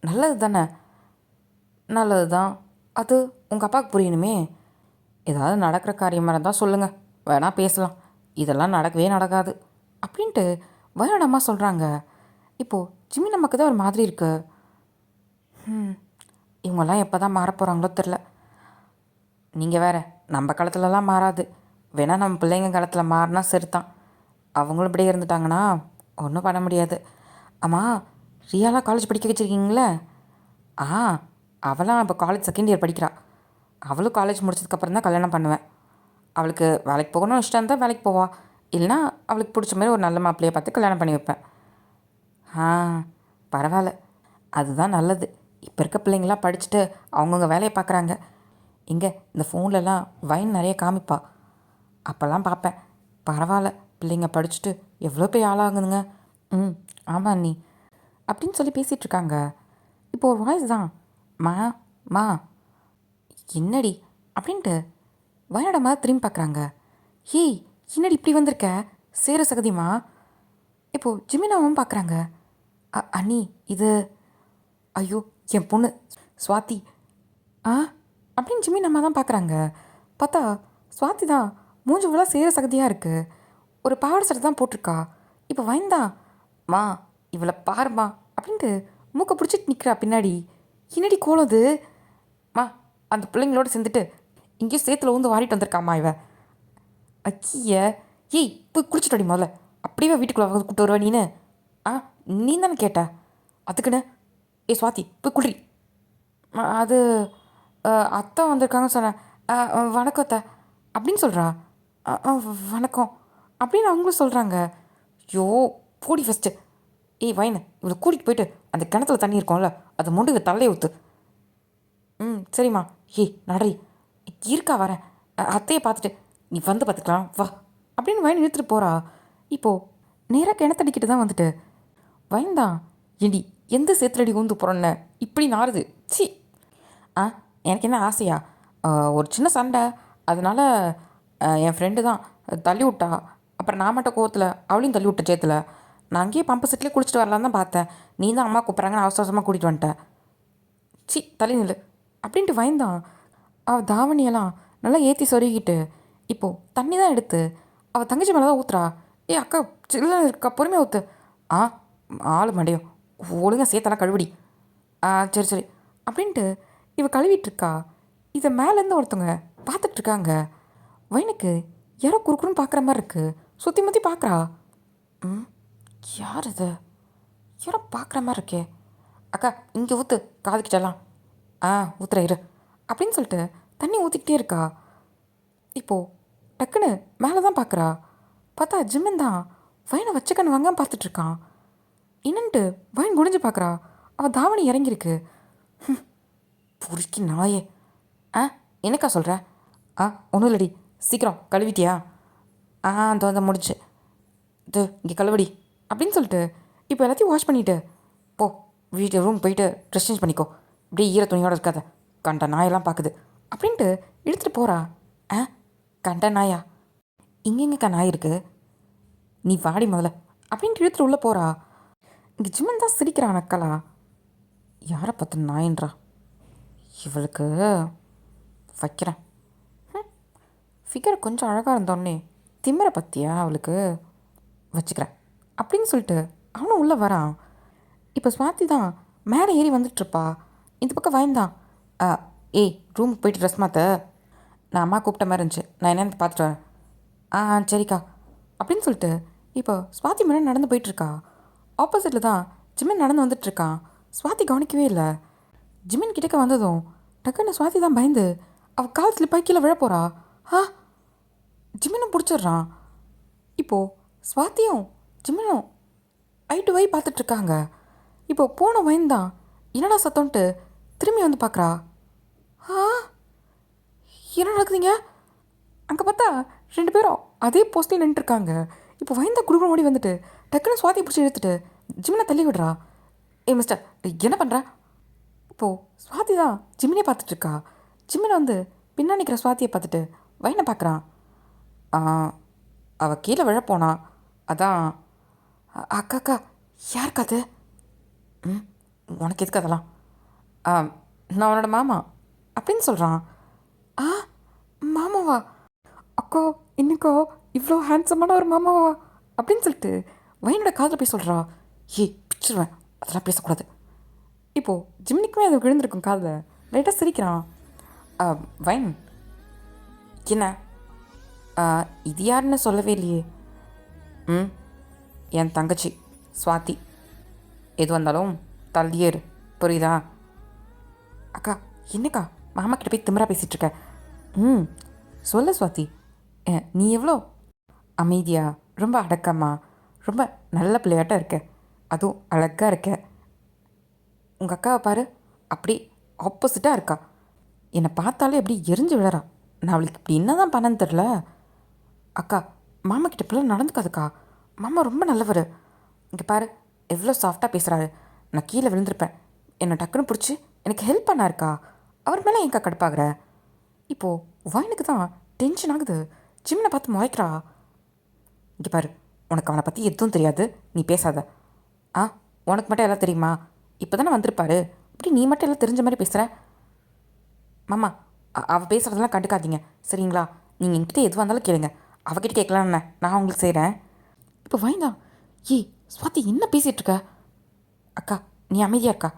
நல்லது தானே? நல்லது தான். அது உங்கள் அப்பாவுக்கு புரியணுமே. ஏதாவது நடக்கிற காரியமாக இருந்தால் சொல்லுங்கள், வேணால் பேசலாம். இதெல்லாம் நடக்கவே நடக்காது அப்படின்ட்டு வயோட அம்மா சொல்கிறாங்க. இப்போது ஜிம்மி நமக்கு தான் ஒரு மாதிரி இருக்கு. இவங்கெல்லாம் எப்போ தான் மாறப்போகிறாங்களோ தெரில. நீங்கள் வேற, நம்ம காலத்துலலாம் மாறாது. வேணால் நம்ம பிள்ளைங்க காலத்தில் மாறினா சரிதான். அவங்களும் இப்படியே இருந்துட்டாங்கன்னா ஒன்றும் பண்ண முடியாது. ஆமாம், ரியாலாம் காலேஜ் படிக்க வச்சுருக்கீங்களே? ஆ, அவளாம் இப்போ காலேஜ் செகண்ட் இயர் படிக்கிறா. அவளும் காலேஜ் முடிச்சதுக்கப்புறம் தான் கல்யாணம் பண்ணுவேன். அவளுக்கு வேலைக்கு போகணும்னு இஷ்டம் இருந்தால் வேலைக்கு போவா. இல்லைனா அவளுக்கு பிடிச்ச மாதிரி ஒரு நல்ல மாப்பிள்ளையை பார்த்து கல்யாணம் பண்ணி வைப்பேன். ஆ, பரவாயில்ல, அதுதான் நல்லது. இப்போ இருக்க பிள்ளைங்களாம் படிச்சுட்டு அவங்கவுங்க வேலையை பார்க்குறாங்க. இங்கே இந்த ஃபோன்லலாம் வைன் நிறைய காமிப்பா, அப்போல்லாம் பார்ப்பேன். பரவாயில்ல, பிள்ளைங்க படிச்சுட்டு எவ்வளோ பெரிய ஆளாகுதுங்க. ம், ஆமாம் நீ அப்படின்னு சொல்லி பேசிகிட்டு இருக்காங்க. இப்போ ஒரு வாய்ஸ் தான், மா மா என்னடி அப்படின்ட்டு வயனோட மாதிரி திரும்பி பார்க்குறாங்க. ஏய், என்னடி இப்படி வந்திருக்க? சேர சகதியுமா? இப்போது ஜிமினாவும் பார்க்குறாங்க. அண்ணி இது, ஐயோ என் பொண்ணு சுவாதி. ஆ அப்படின்னு ஜிமின் அம்மா தான் பார்க்குறாங்க. பார்த்தா சுவாதி தான் மூஞ்சி ஃபுல்லாக சேர சகதியாக இருக்குது. ஒரு பாவாடை சட்டை தான் போட்டிருக்கா. இப்போ வயந்தான், மா இவளை பாருமா அப்படின்ட்டு மூக்கை பிடிச்சிட்டு நிற்கிறா பின்னாடி. என்னடி கோலம் அது? மா, அந்த பிள்ளைங்களோட சேர்ந்துட்டு இங்கேயும் சேத்துல ஊந்து வாரிட்டு வந்திருக்காம்மா இவ. அக்கிய, ஏய் போய் குளிச்சுட்டு வாடி முதல்ல. அப்படியே வீட்டுக்குள்ளே கூப்பிட்டு வருவா நீனு? ஆ, நீ தானே கேட்ட அதுக்குன்னு. ஏய் சுவாதி, போய் குளி. அது அத்தை வந்திருக்காங்கன்னு சொன்னேன். வணக்கம் அத்தை அப்படின்னு சொல்கிறா. வணக்கம் அப்படின்னு அவங்களும் சொல்கிறாங்க. ஐயோ, போடி ஃபஸ்ட்டு. ஏய் வைனு, இவளை கூட்டிகிட்டு போயிட்டு அந்த கிணத்துல தண்ணி இருக்கும்ல, அதை மொண்டு இவ தலையை ஊற்று. ம், சரிம்மா. ஏய் நடரி, இருக்கா வரேன். அத்தையை பார்த்துட்டு நீ வந்து பார்த்துக்கலாம் வா அப்படின்னு வயன் இழுத்துட்டு போகிறா. இப்போது நேராக கிணத்தடிக்கிட்டு தான் வந்துட்டு வயன்தான், ஏண்டி எந்த சேத்துலடி ஊந்து போகிறோன்னு இப்படி நாறுது? சி. ஆ, எனக்கு என்ன ஆசையா? ஒரு சின்ன சண்டை, அதனால் என் ஃப்ரெண்டு தான் தள்ளி விட்டா. அப்புறம் நான் மட்டும் கோவத்தில் அவளையும் தள்ளி விட்ட சேத்துல. நான் அங்கேயே பம்பு செட்லேயே குளிச்சுட்டு வரலான்னு தான் பார்த்தேன். நீ தான் அம்மா கூப்பிட்றாங்கன்னு அவசர அவசரமாக கூட்டிகிட்டு வந்துட்டேன். சி, தள்ளி நில்லு அப்படின்ட்டு வயந்தான் அவள் தாவணியெல்லாம் நல்லா ஏற்றி சொருகிட்டு இப்போது தண்ணி தான் எடுத்து அவள் தங்கச்சி மேலே தான் ஊற்றுறா. ஏ அக்கா, சில்ல இருக்கா, பொறுமையாக ஊற்று. ஆ, ஆளு மண்டையும் ஒழுங்காக சேர்த்தலாம் கழுவிடி. சரி சரி அப்படின்ட்டு இவள் கழுவிட்டுருக்கா. இதை மேலேருந்து ஒருத்தவங்க பார்த்துட்ருக்காங்க. வயனுக்கு யாரோ குறுக்குன்னு பார்க்குற மாதிரி இருக்குது. சுற்றி முற்றி பார்க்குறா. ம், யார் இது? யாரோ பார்க்குற மாதிரி இருக்கே. அக்கா இங்கே ஊற்று காதுக்கிட்டலாம். ஊற்றுற இரு அப்படின்னு சொல்லிட்டு தண்ணி ஊற்றிக்கிட்டே இருக்கா. இப்போது டக்குன்னு மேலே தான் பார்க்குறா. பார்த்தா ஜிம்மன் தான் வயனை வச்சுக்கன்னு வாங்க பார்த்துட்ருக்கான். என்னன்ட்டு வயன் குடிஞ்சு பார்க்குறா. அவள் தாவணி இறங்கியிருக்கு. பொறுக்கி நாயே. என்னக்கா சொல்கிற? ஒன்றும் இல்லடி, சீக்கிரம் கழுவிட்டியா? அந்த வந்து முடிச்சு இது இங்கே கழுவடி அப்படின்னு சொல்லிட்டு இப்போ எல்லாத்தையும் வாஷ் பண்ணிவிட்டு போ வீட்டு ரூம் போயிட்டு ட்ரெஸ் சேஞ்ச் பண்ணிக்கோ. இப்படியே ஈர துணியோடு இருக்காத, கண்ட நாயெல்லாம் பார்க்குது அப்படின்ட்டு இழுத்துட்டு போகிறா. கண்ட நாயா? இங்கெங்கக்கா நாய் இருக்குது, நீ வாடி முதல்ல அப்படின்ட்டு இழுத்துட்டு உள்ளே போகிறா. இங்கே ஜிம்மன் தான் சிரிக்கிறான் நக்கலா. யாரை பார்த்து நாயின்றா? இவளுக்கு வைக்கிறேன். ஃபிகர் கொஞ்சம் அழகாக இருந்தோடனே திமிரை பற்றியா அவளுக்கு வச்சுக்கிறேன் அப்படின்னு சொல்லிட்டு அவனும் உள்ளே வரான். இப்போ ஸ்வாதி தான் மேலே ஏறி வந்துட்டுருப்பா. இந்த பக்கம் வயந்தான், ஏய் ரூமுக்கு போயிட்டு ட்ரெஸ் மாற்ற, நான் அம்மா கூப்பிட்ட மாதிரி இருந்துச்சு, நான் என்னென்னு பார்த்துட்டு வரேன். சரிக்கா அப்படின்னு சொல்லிட்டு இப்போ ஸ்வாதி மேலே நடந்து போயிட்டுருக்கா. ஆப்போசிட்டில் தான் ஜிமின் நடந்து வந்துட்டுருக்கான். ஸ்வாதி கவனிக்கவே இல்லை. ஜிமின் கிட்டக்க வந்ததும் டக்குன்னு ஸ்வாதி தான் பயந்து அவள் கால் ஸ்லிப்பாக கீழே விழ போகிறா. ஜிமினும் பிடிச்சிட்றான். இப்போது ஸ்வாதியும் ஜிமினும் ஐ டு ஐ பார்த்துட்ருக்காங்க. இப்போ போன வயந்தான் என்னடா சத்தம்ன்ட்டு திரும்பி வந்து பார்க்குறா. என்ன நடக்குதுங்க? அங்கே பார்த்தா 2 பேரும் அதே போஸ்டில் நின்றுருக்காங்க. இப்போ வயந்தா குடுக்குற ஓடி வந்துட்டு டக்குன்னு சுவாதி பிடிச்சி இழுத்துட்டு ஜிமினை தள்ளி விடுறா. மிஸ்டர், என்ன பண்ணுற? இப்போது சுவாதி தான் ஜிமினை பார்த்துட்ருக்கா. ஜிமினை வந்து பின்னாடி நிற்கிற சுவாதியை பார்த்துட்டு வயனை பார்க்குறான். அவள் கீழே விழப்போனா. அதான் அக்கா அக்கா யாருக்கா அது? ம் உனக்கு எதுக்கு அதெல்லாம்? நான் உன்னோட மாமா அப்படின்னு சொல்கிறான். ஆ, மாமாவா? அக்கா இன்னைக்கா இவ்வளோ ஹேண்ட்ஸமான ஒரு மாமாவா அப்படின்னு சொல்லிட்டு வயனோட காதில் போய் சொல்கிறா. ஏய் பிடிச்சிருவேன், அதெல்லாம் பேசக்கூடாது. இப்போது ஜிம்னிக்குமே அது விழுந்திருக்கும் காதில். லைட்டாக சிரிக்கிறான். வயன் என்ன இது யாருன்னு சொல்லவே இல்லையே. என் தங்கச்சி சுவாதி. எது வந்தாலும் தள்ளியேறு, புரியுதா? அக்கா என்னக்கா மாமா கிட்ட போய் திமிரா பேசிகிட்ருக்க? சொல்ல சுவாதி, நீ எவ்வளோ அமைதியா, ரொம்ப அடக்கமா, ரொம்ப நல்ல பிள்ளையாட்டம் இருக்க. அதுவும் அழகாக இருக்க. உங்கள் அக்காவை பாரு, அப்படி ஆப்போசிட்டாக இருக்கா. என்னை பார்த்தாலே எப்படி எரிஞ்சு விழறா. நான் அவளுக்கு இப்படி என்ன தான் பண்ணன்னு தெரில. அக்கா மாமா கிட்ட இப்படிலாம் நடந்துக்காதுக்கா. மாமா ரொம்ப நல்லவர். இங்கே பாரு எவ்வளோ சாஃப்டாக பேசுகிறாரு. நான் கீழே விழுந்திருப்பேன், என்னை டக்குன்னு பிடிச்சி எனக்கு ஹெல்ப் பண்ணாருக்கா. அவர் மேலே எங்க கடுப்பாகிற? இப்போது வயனுக்கு தான் டென்ஷன் ஆகுது. ஜிம்னை பார்த்து முறைக்கிறா. இங்கே பாரு, உனக்கு அவனை பற்றி எதுவும் தெரியாது, நீ பேசாத. உனக்கு மட்டும் எல்லாம் தெரியுமா? இப்போ தானே வந்திருப்பாரு, அப்படி நீ மட்டும் எல்லாம் தெரிஞ்ச மாதிரி பேசுகிற. மாமா அவள் பேசுகிறதெல்லாம் கண்டுக்காதீங்க சரிங்களா? நீங்கள் என்கிட்ட எதுவாக இருந்தாலும் கேளுங்க, அவகிட்ட கேட்கலான்னு நான் உங்களுக்கு செய்கிறேன். இப்போ வாய்ந்தா. ஏய் சுவாதி என்ன பேசிகிட்ருக்க? அக்கா நீ அமைதியா இருக்கா.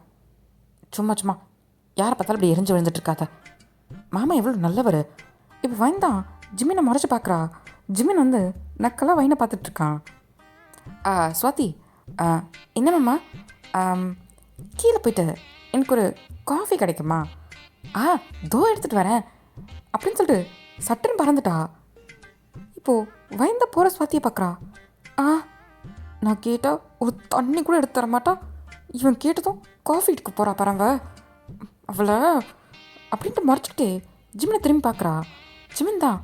சும்மா சும்மா யாரை பார்த்தாலும் இப்படி எரிஞ்சு விழுந்துட்டுருக்காத. மாமா எவ்வளோ நல்லவர். இப்போ வயன்தான் ஜிமினை முறைச்சி பார்க்குறா. ஜிமின் வந்து நக்கெல்லாம் வயனை பார்த்துட்ருக்கான். சுவாதி என்ன மாமா, கீழே போயிட்டு எனக்கு ஒரு காஃபி கிடைக்குமா? தோ எடுத்துகிட்டு வரேன் அப்படின்னு சொல்லிட்டு சட்டுன்னு பறந்துட்டா. இப்போது வயந்த போகிற சுவாத்தியை பார்க்குறா. நான் கேட்டால் ஒரு தண்ணி கூட எடுத்து தர மாட்டா. இவன் கேட்டதும் காஃபி எடுக்க போகிறா பரவ அவளை அப்படின்ட்டு மறைச்சிக்கிட்டே ஜிமினை திரும்பி பார்க்குறா. ஜிமின் தான்,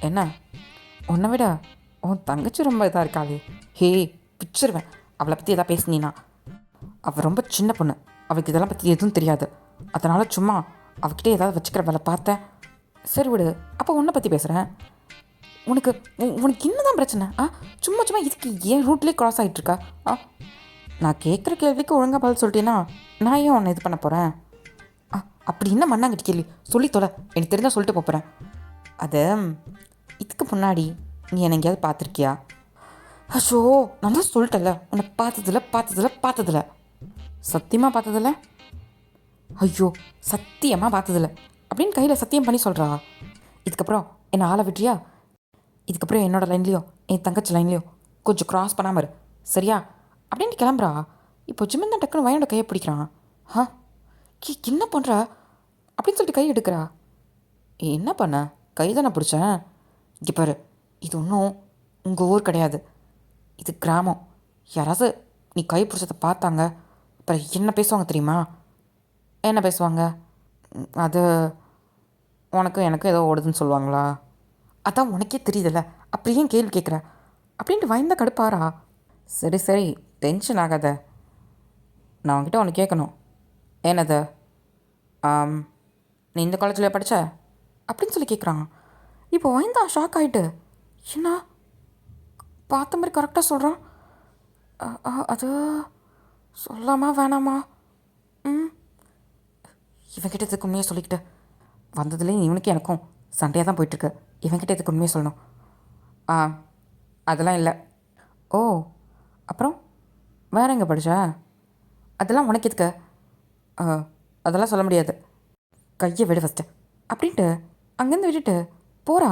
என்ன உன்னை விட உன் தங்கச்சி ரொம்ப இதாக இருக்காளே. ஹே பிச்சிருவேன் அவளை பற்றி எதாவது பேசுனீனா. அவள் ரொம்ப சின்ன பொண்ணு, அவளுக்கு இதெல்லாம் பற்றி எதுவும் தெரியாது. அதனால் சும்மா அவகிட்டே ஏதாவது வச்சுக்கிற வேலை பார்த்தேன். சரி விடு, அப்போ உன்னை பற்றி பேசுகிறேன். உனக்கு உனக்கு இன்னும் பிரச்சனை? சும்மா சும்மா இதுக்கு ஏன் ரூட்லேயே க்ராஸ் ஆகிட்டுருக்கா? நான் கேட்குற கேள்விக்கு ஒழுங்காக பதில் சொல்லிட்டேன்னா நான் ஏன் உன்னை இது பண்ண போகிறேன்? அப்படி என்ன மண்ணாங்கிட்ட கேள்வி சொல்லி தொலை, எனக்கு தெரிஞ்சால் சொல்லிட்டு போகிறேன். அது இதுக்கு முன்னாடி நீ என்னை எங்கேயாவது பார்த்துருக்கியா? அஷோ நல்லா சொல்லிட்டல, உன்னை பார்த்ததில்ல. சத்தியமாக பார்த்ததில்ல? ஐயோ சத்தியமாக பார்த்ததில்ல அப்படின்னு கையில் சத்தியம் பண்ணி சொல்கிறா. இதுக்கப்புறம் என்னை ஆளை விட்டுறியா? இதுக்கப்புறம் என்னோடய லைன்லேயோ என் தங்கச்சி லைன்லேயோ கொஞ்சம் க்ராஸ் பண்ணாமல் இரு சரியா அப்படின்ட்டு கிளம்புறா. இப்போ ஜிமின் தான் டக்குன்னு வயனோட கையை பிடிக்கிறான். என்ன பண்ணுற அப்படின்னு சொல்லிட்டு கை எடுக்கிறா. என்ன பண்ண? கை தானே பிடிச்சேன். இங்கே பாரு, இது ஒன்றும் உங்கள் ஊர் கிடையாது, இது கிராமம். யாராவது நீ கை பிடிச்சதை பார்த்தாங்க அப்புறம் என்ன பேசுவாங்க தெரியுமா? என்ன பேசுவாங்க? அது உனக்கும் எனக்கும் ஏதோ ஓடுதுன்னு சொல்லுவாங்களா? அதான் உனக்கே தெரியுதில்ல, அப்படி ஏன் கேள்வி கேட்குற அப்படின்ட்டு வயந்த கடுப்பாரா. சரி டென்ஷன் ஆகாத, நான் உன்கிட்ட ஒன்று கேட்கணும். என்னது? நீ இந்த காலேஜில் படித்த அப்படின்னு சொல்லி கேட்குறான். இப்போ வயந்தா ஷாக் ஆகிட்டு, என்ன பார்த்த மாதிரி கரெக்டாக சொல்கிறான். அது சொல்லாமா வேணாமா? இவன்கிட்ட இதுக்கு உண்மையாக சொல்லிக்கிட்டு வந்ததுலேயும் இவனுக்கு எனக்கும் சண்டையாக தான் போயிட்டுருக்கு. இவன்கிட்ட இதுக்கு உண்மையாக சொல்லணும். அதெல்லாம் இல்லை. ஓ அப்புறம் வேற எங்கே படிச்ச? அதெல்லாம் உனக்கு எதுக்கு? அதெல்லாம் சொல்ல முடியாது, கையை விடு ஃபஸ்ட்டு அப்படின்ட்டு அங்கேருந்து விட்டுட்டு போகிறா.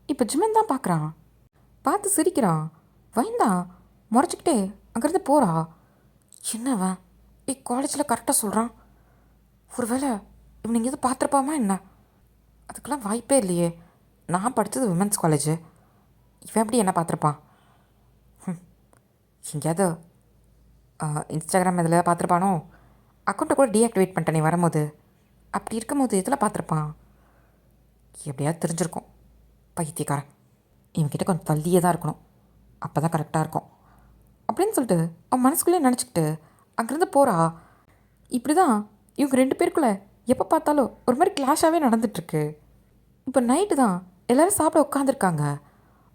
இப்போ ஜிமின் தான் பார்க்குறான், பார்த்து சிரிக்கிறான். வயந்தா முறைச்சிக்கிட்டே அங்கேருந்து போகிறா. என்னவன் காலேஜில் கரெக்டாக சொல்கிறான். ஒரு வேளை இவன் எங்கேயாவது பார்த்துருப்பாமா என்ன? அதுக்கெல்லாம் வாய்ப்பே இல்லையே, நான் படித்தது விமென்ஸ் காலேஜு. இவன் எப்படி என்ன பார்த்துருப்பான்? எங்கேயாவது இன்ஸ்டாகிராம் இதில் பார்த்துருப்பானோ? அக்கௌண்ட்டை கூட டீஆக்டிவேட் பண்ணிட்டேனே வரும்போது. அப்படி இருக்கும்போது இதில் பார்த்துருப்பான். எப்படியாவது தெரிஞ்சிருக்கும். பைத்தியக்காரன், இவன்கிட்ட கொஞ்சம் தள்ளியே தான் இருக்கணும். அப்போ தான் கரெக்டாக இருக்கும் அப்படின்னு சொல்லிட்டு அவன் மனசுக்குள்ளே நினச்சிக்கிட்டு அங்கேருந்து போகிறா. இப்படி தான் இவங்க 2 பேருக்குள்ளே எப்போ பார்த்தாலும் ஒரு மாதிரி கிளாஷாகவே நடந்துட்டுருக்கு. இப்போ நைட்டு தான் எல்லோரும் சாப்பிட உட்காந்துருக்காங்க.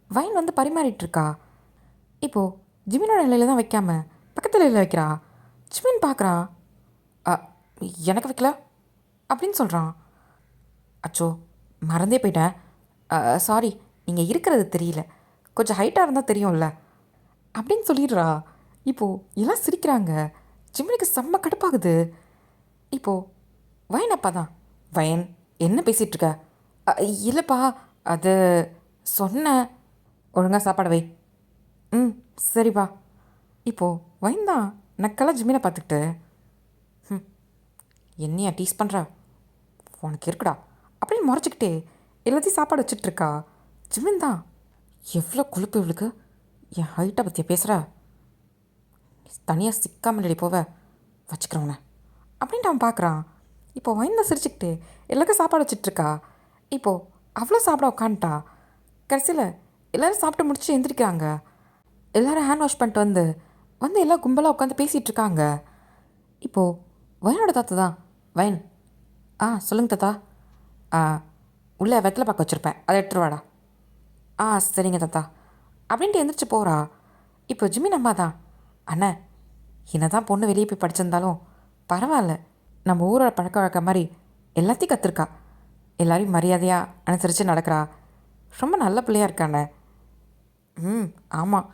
வைன் வந்து பரிமாறிட்டுருக்கா. இப்போது ஜிமினோட இலையில தான் வைக்காம பக்கத்தில் இலையில வைக்கிறா. ஜிமின் பார்க்குறா. "அ, எனக்கு வைக்கல" அப்படின்னு சொல்கிறான். அச்சோ, மறந்தே போயிட்டேன். சாரி, நீங்கள் இருக்கிறது தெரியல, கொஞ்சம் ஹைட்டாக இருந்தால் தெரியும்ல அப்படின்னு சொல்லிடுறா. இப்போது எல்லாம் சிரிக்கிறாங்க. ஜிமினுக்கு செம்ம கடுப்பாகுது. இப்போது வயன் அப்பா தான், "வயன், என்ன பேசிகிட்ருக்க?" இல்லைப்பா, அது சொன்னேன்." "ஒழுங்காக சாப்பாடு வை." "ம், சரிப்பா." இப்போது வயன் தான் நக்கலாக ஜிமினை பார்த்துக்கிட்டு, "என்னையா டீஸ் பண்ணுற, உனக்கு இருக்குடா" அப்படின்னு முறைச்சிக்கிட்டே எல்லாத்தையும் சாப்பாடு வச்சிட்ருக்கா. ஜிமின் தான், "எவ்வளோ கொழுப்பு இவளுக்கு, என் ஹைட்டை பற்றிய பேசுகிற, தனியாக சிக்காமல் போவ, வச்சுக்கிறவன" அப்படின்ட்டு அவன் பார்க்குறான். இப்போது வயந்த சிரிச்சுக்கிட்டு எல்லாருக்கும் சாப்பாடு வச்சிட்ருக்கா. இப்போது அவ்வளோ சாப்பிட உட்காந்துட்டா. கடைசியில் எல்லோரும் சாப்பிட்டு முடிச்சு எழுந்திரிக்கிறாங்க. எல்லோரும் ஹேண்ட் வாஷ் பண்ணிட்டு வந்து வந்து எல்லாம் கும்பலாக உட்காந்து பேசிகிட்டு இருக்காங்க. இப்போது வயனோட தாத்தா தான், "வயன், சொல்லுங்க தாத்தா." உள்ளே வெத்தலை பாக்கு வச்சுருப்பேன், அதை எடுத்துகிட்டு வாடா." சரிங்க தாத்தா" அப்படின்ட்டு எந்திரிச்சு போகிறா. இப்போ ஜிமின் அம்மா தான், "அண்ணே, என்ன தான் பொண்ணு வெளியே போய் படிச்சிருந்தாலும் பரவாயில்ல, நம்ம ஊரோட பழக்க வழக்கம் மாதிரி எல்லாத்தையும் கற்றுருக்கா. எல்லாரையும் மரியாதையாக அனுசரித்து நடக்கிறா. ரொம்ப நல்ல பிள்ளையாக இருக்காண்ணே." ஆமாம்,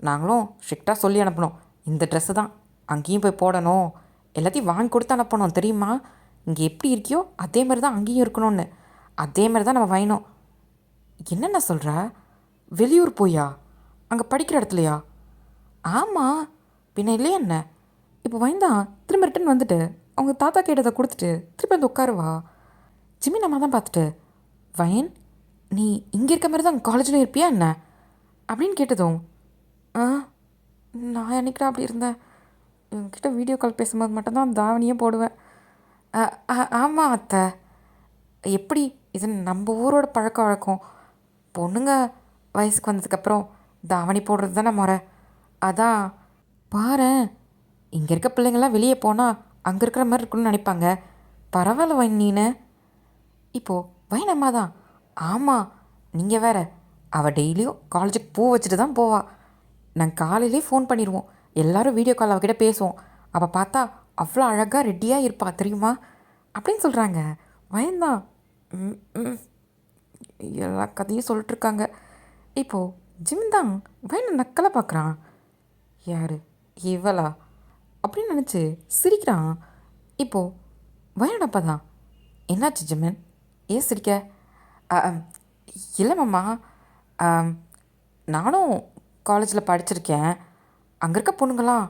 நாங்களும் ஸ்ட்ரிக்டாக சொல்லி அனுப்பணும். இந்த ட்ரெஸ்ஸு தான் அங்கேயும் போய் போடணும், எல்லாத்தையும் வாங்கி கொடுத்து அனுப்பணும் தெரியுமா. இங்கே எப்படி இருக்கியோ அதே மாதிரி தான் அங்கேயும் இருக்கணும்னு. அதே மாதிரி தான் நம்ம வைணும்." "என்னென்ன சொல்கிற? வெளியூர் போயா? அங்கே படிக்கிற இடத்துலையா?" "ஆமாம், பின்ன இல்லையா என்ன." இப்போ வைந்தான் திரும்ப ரிட்டன் வந்துட்டு அவங்க தாத்தா கேட்டதை கொடுத்துட்டு திருப்பி வந்து உட்காருவா. ஜிம்மி நம்ம தான் பார்த்துட்டு, "வயன், நீ இங்கே இருக்க மாதிரி தான் காலேஜ்லேயும் இருப்பியா என்ன?" அப்படின்னு கேட்டதும், நான் என்னைக்கிட்ட அப்படி இருந்தேன், இவங்ககிட்ட வீடியோ கால் பேசும்போது மட்டும்தான் தாவணியே போடுவேன்." ஆமாம் அத்தை, எப்படி, இது நம்ம ஊரோட பழக்க வழக்கம். பொண்ணுங்க வயசுக்கு வந்ததுக்கப்புறம் தாவணி போடுறது தானே முறை. அதான் பாரேன், இங்கே இருக்க பிள்ளைங்கள்லாம் வெளியே போனால் அங்கே இருக்கிற மாதிரி இருக்குன்னு நினைப்பாங்க. பரவாயில்ல வைன் நீனு." இப்போது வைன் அம்மா தான், "ஆமாம், நீங்கள் வேறு, அவள் டெய்லியும் காலேஜுக்கு பூ வச்சுட்டு தான் போவா. நாங்கள் காலையிலே ஃபோன் பண்ணிடுவோம், எல்லோரும் வீடியோ கால் அவகிட்ட பேசுவோம். அவள் பார்த்தா அவ்வளோ அழகாக ரெடியாக இருப்பா தெரியுமா" அப்படின்னு சொல்கிறாங்க. வயந்தான் எல்லா கதையும் சொல்லிட்டுருக்காங்க. இப்போது ஜிம் தான் வயனை நக்கலாக பார்க்குறான். "யார் இவளா?" அப்படின்னு நினச்சி சிரிக்கிறான். இப்போது வயனப்பா தான், "என்னாச்சு ஜிம்மன், ஏன் சிரிக்க?" "இல்லை மாமா, நானும் காலேஜில் படிச்சிருக்கேன். அங்கே இருக்க பொண்ணுங்களாம்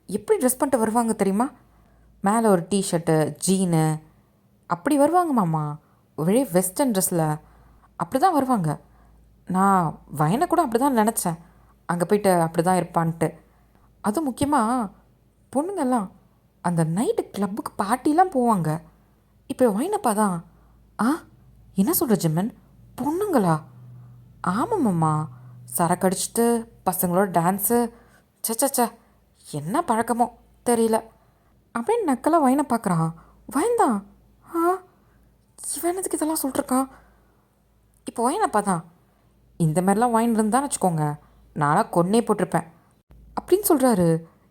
எப்படி ட்ரெஸ் பண்ணிட்டு வருவாங்க தெரியுமா? மேலே ஒரு டிஷர்ட்டு, ஜீனு, அப்படி வருவாங்க மாமா. ஒரே வெஸ்டர்ன் ட்ரெஸ்ஸில் அப்படி தான் வருவாங்க. நான் வயனை கூட அப்படி தான் நினச்சேன், அங்கே போயிட்டு அப்படி தான் இருப்பான்ட்டு. அதுவும் முக்கியமாக பொண்ணுங்கெல்லாம் அந்த நைட்டு கிளப்புக்கு பார்ட்டிலாம் போவாங்க." இப்போ வயனப்பா தான், என்ன சொல்கிற ஜிம்மன், பொண்ணுங்களா?" "ஆமாம்மாம்மா, சரக்கு அடிச்சுட்டு பசங்களோட டான்ஸு, சச்ச, என்ன பழக்கமோ தெரியல" அப்படின்னு நக்கலாக வயனை பார்க்குறான். வயன்தான், இவனதுக்கு இதெல்லாம் சொல்லிட்டுருக்கான். இப்போ வயனப்பா தான், "இந்த மாதிரிலாம் வாயின் இருந்தான்னு வச்சுக்கோங்க, நானாக கொன்னே போட்டிருப்பேன்" அப்படின்னு சொல்கிறாரு.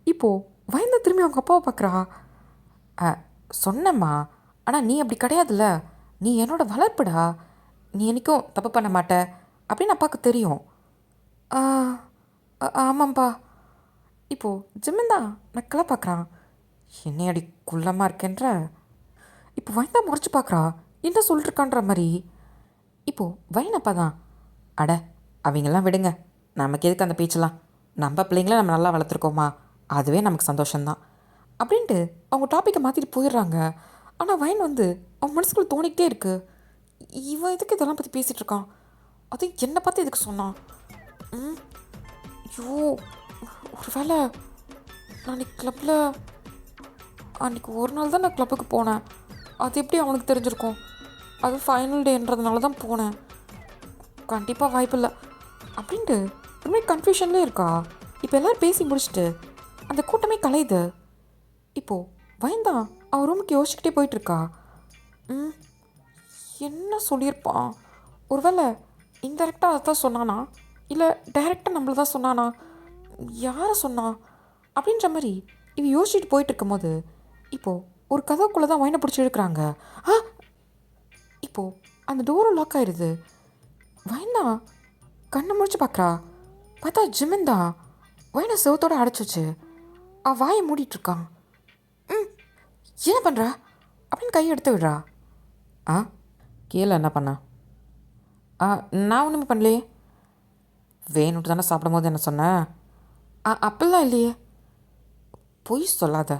இப்போது வயந்த திரும்பி அவங்க அப்பாவை பார்க்குறா. "சொன்னம்மா, ஆனால் நீ அப்படி கிடையாதுல்ல, நீ என்னோட வளர்ப்புடா, நீ என்றைக்கும் தப்பு பண்ண மாட்ட அப்படின்னு அப்பாவுக்கு தெரியும்." ஆமாம்ப்பா." இப்போது ஜிம்மன் தான் நக்கலாக பார்க்குறான். "என்னை அடி குள்ளமாக இருக்கேன்ற." இப்போ வயந்தா முறைச்சி பார்க்குறா, என்ன சொல்லிட்டுருக்கான்ற மாதிரி. இப்போது வயனப்பா தான், "அட, அவங்கெல்லாம் விடுங்க, நமக்கு எதுக்கு அந்த பேச்செல்லாம், நம்ம பிள்ளைங்கள நம்ம நல்லா வளர்த்துருக்கோமா, அதுவே நமக்கு சந்தோஷம்தான்" அப்படின்ட்டு அவங்க டாப்பிக்கை மாற்றிட்டு போயிடுறாங்க. ஆனால் வயன் வந்து அவன் மனசுக்குள்ளே தோணிக்கிட்டே இருக்கு, இவன் எதுக்கு இதெல்லாம் பற்றி பேசிகிட்டு இருக்கான், அதுவும் என்னை பார்த்து எதுக்கு சொன்னான். ஐயோ, ஒரு வேளை நான் அன்றைக்கி கிளப்பில், அன்றைக்கி ஒரு நாள் தான் நான் கிளப்புக்கு போனேன், அது எப்படி அவனுக்கு தெரிஞ்சிருக்கும், அது ஃபைனல் டேன்றதுனால தான் போனேன், கண்டிப்பாக வாய்ப்பில்லை அப்படின்ட்டு ஒரு மாதிரி கன்ஃபியூஷன்லேயே இருக்கா. இப்போ எல்லோரும் பேசி முடிச்சுட்டு அந்த கூட்டமே கலையுது. இப்போது வயந்தான் அவன் ரூமுக்கு யோசிச்சுக்கிட்டே போயிட்டுருக்கா. என்ன சொல்லியிருப்பான்? ஒருவேளை இன்டெரக்டாக அதை தான் சொன்னானா, இல்லை டைரெக்டாக நம்மள தான் சொன்னானா, யாரை சொன்னா அப்படின்ற மாதிரி இவன் யோசிச்சுட்டு போயிட்டு இருக்கும்போது இப்போது ஒரு கதவுக்குள்ளே தான் வயனை பிடிச்சி இழுக்கிறாங்க. ஆ, இப்போது அந்த டோரும் லாக் ஆயிடுது. வயனா கண்ணை முடிச்சு பார்க்குறா. பார்த்தா ஜிமின் தான் வயனை செவத்தோடு அடைச்சி வச்சு வாயை மூடிட்டுருக்கான். என்ன பண்ணுறா அப்படின்னு கையை எடுத்து விடுறா. ஆ, கீழே என்ன பண்ண? நான் ஒன்றுமே பண்ணலையே. வேணுட்டு தானே சாப்பிடும் போது என்ன சொன்னேன்? அப்படிலாம் இல்லையே. பொய் சொல்லாத,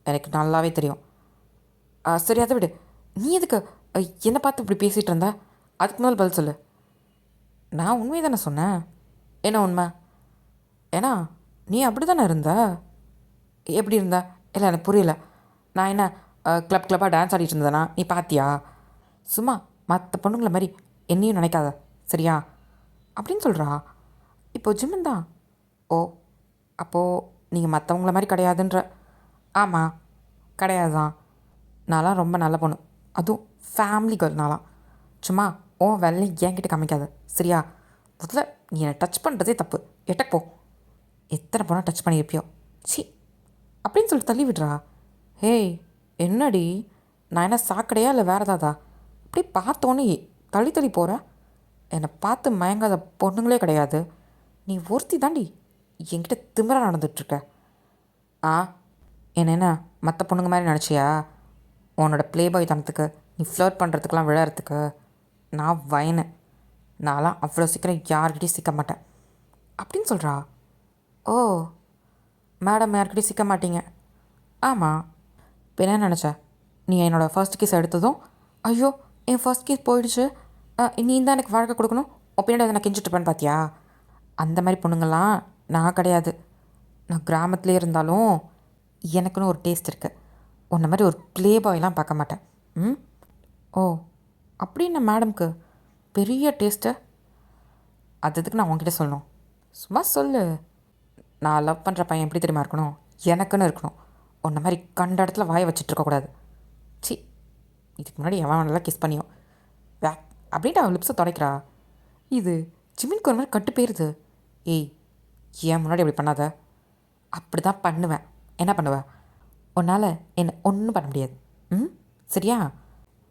எனக்கு நல்லாவே தெரியும். சரி அதை விடு. நீ எதுக்கு என்னை பார்த்து இப்படி பேசிகிட்டு இருந்த? அதுக்கு மேலே பதில் சொல்லு. நான் உண்மையை தானே சொன்னேன். என்ன உண்மை? ஏன்னா நீ அப்படி தானே இருந்த. எப்படி இருந்த? இல்லை எனக்கு புரியல. நான் என்ன கிளப்பாக டான்ஸ் ஆடிட்டு இருந்தேனா? நீ பார்த்தியா? சும்மா மற்ற பொண்ணுங்களை மாதிரி என்னையும் நினைக்காத சரியா அப்படின்னு சொல்கிறா. இப்போது ஜிம்மன் தான், ஓ அப்போது நீங்கள் மற்றவங்கள மாதிரி கிடையாதுன்ற. ஆமாம் கிடையாது தான். நான்லாம் ரொம்ப நல்ல பொண்ணு, அதுவும் ஃபேமிலி கேர்ள். நான்லாம் சும்மா ஓ வேலையை என்கிட்ட காமிக்காத சரியா. முதல்ல நீ என்னை டச் பண்ணுறதே தப்பு. எட்டக்கு போ. எத்தனை பொண்ணை டச் பண்ணியிருப்பியோ சி அப்படின்னு சொல்லிட்டு தள்ளி விடுறா. ஹேய் என்னடி, நான் என்ன சாக்கடையா இல்லை வேறு ஏதாதா? அப்படி பார்த்தோன்னே தள்ளி தள்ளி போகிற. என்னை பார்த்து மயங்காத பொண்ணுங்களே கிடையாது. நீ ஒருத்தி தாண்டி என்கிட்ட திமிரா நடந்துகிட்ருக்க. என்ன மற்ற பொண்ணுங்க மாதிரி நினச்சியா? உன்னோட ப்ளே பாய் தனத்துக்கு நீ ஃப்ளர்ட் பண்ணுறதுக்கெலாம் விளையாடுறதுக்கு நான் வயனு. நான்லாம் அவ்வளோ சீக்கிரம் யார்கிட்டையும் சிக்க மாட்டேன் அப்படின்னு சொல்கிறா. ஓ மேடம் யார்கிட்டையும் சிக்க மாட்டீங்க? ஆமாம். இப்போ என்ன நினச்ச? நீ என்னோடய ஃபர்ஸ்ட் கேஸ் எடுத்ததும் ஐயோ என் ஃபர்ஸ்ட் கேஸ் போயிடுச்சு, நீ தான் எனக்கு வாழ்க்கை கொடுக்கணும், பின்னாடி அதை நான் கெஞ்சிட்ருப்பேன்னு பார்த்தியா? அந்த மாதிரி பொண்ணுங்கள்லாம் நான் கிடையாது. நான் கிராமத்துலேயே இருந்தாலும் எனக்குன்னு ஒரு டேஸ்ட் இருக்குது. உன்ன மாதிரி ஒரு ப்ளே பாய்லாம் பார்க்க மாட்டேன். ஓ அப்படின்னு மேடம்க்கு பெரிய டேஸ்ட்டு. அதுக்கு நான் உங்ககிட்ட சொல்லணும்? சும்மா சொல்லு. நான் லவ் பண்ணுற பையன் எப்படி தெரியுமா இருக்கணும்? எனக்குன்னு இருக்கணும். உன்ன மாதிரி கண்ட இடத்துல வாயை வச்சிட்ருக்கக்கூடாது. சி, இதுக்கு முன்னாடி எவன் நல்லா கிஸ் பண்ணியும் வே அப்படின்ட்டு அவன் லிப்ஸை துடைக்கிறா. இது ஜிமின்க்கு ஒரு மாதிரி கட்டு போயிருது. ஏய் ஏன் முன்னாடி அப்படி பண்ணாத. அப்படி தான் பண்ணுவேன். என்ன பண்ணுவேன்? உன்னால் என்ன ஒன்றும் பண்ண முடியாது. சரியா?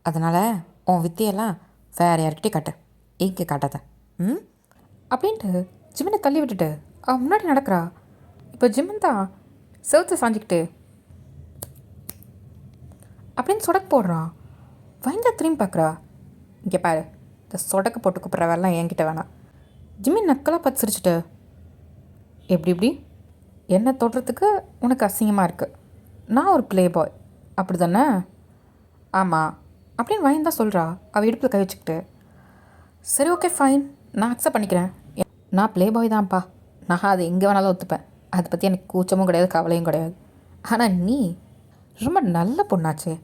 அதனால் உன் வித்தையெல்லாம் வேறு யார்கிட்டே காட்டு, எங்கே காட்டாத. அப்படின்ட்டு ஜிமினை தள்ளி விட்டுட்டு அவன் முன்னாடி நடக்கிறா. இப்போ ஜிம்மன் தான் செவுத்து சாஞ்சிக்கிட்டு அப்படின்னு சொடக்கு போடுறான். வயந்தா திரும்பி பார்க்குறா. இங்கே பாரு, இந்த சொடக்கு போட்டு கூப்பிட்ற வேலைலாம் என்கிட்ட வேணாம். ஜிம்மின் நக்கலாக பார்த்து சிரிச்சிட்டு, எப்படி இப்படி என்ன தொடுறதுக்கு உனக்கு அசிங்கமாக இருக்குது? நான் ஒரு ப்ளே பாய் அப்படி தானே? ஆமாம் அப்படின்னு வயந்தா சொல்கிறா. அவள் இடுப்பில் கை வச்சுக்கிட்டு, சரி ஓகே ஃபைன், நான் அக்செப்ட் பண்ணிக்கிறேன். நான் ப்ளே பாய் தான்ப்பா, நான் அதை எங்கே வேணாலும் ஒத்துப்பேன். அதை பற்றி எனக்கு கூச்சமும் கிடையாது, கவலையும் கிடையாது. ஆனால் நீ ரொம்ப நல்ல பொண்ணாச்சே.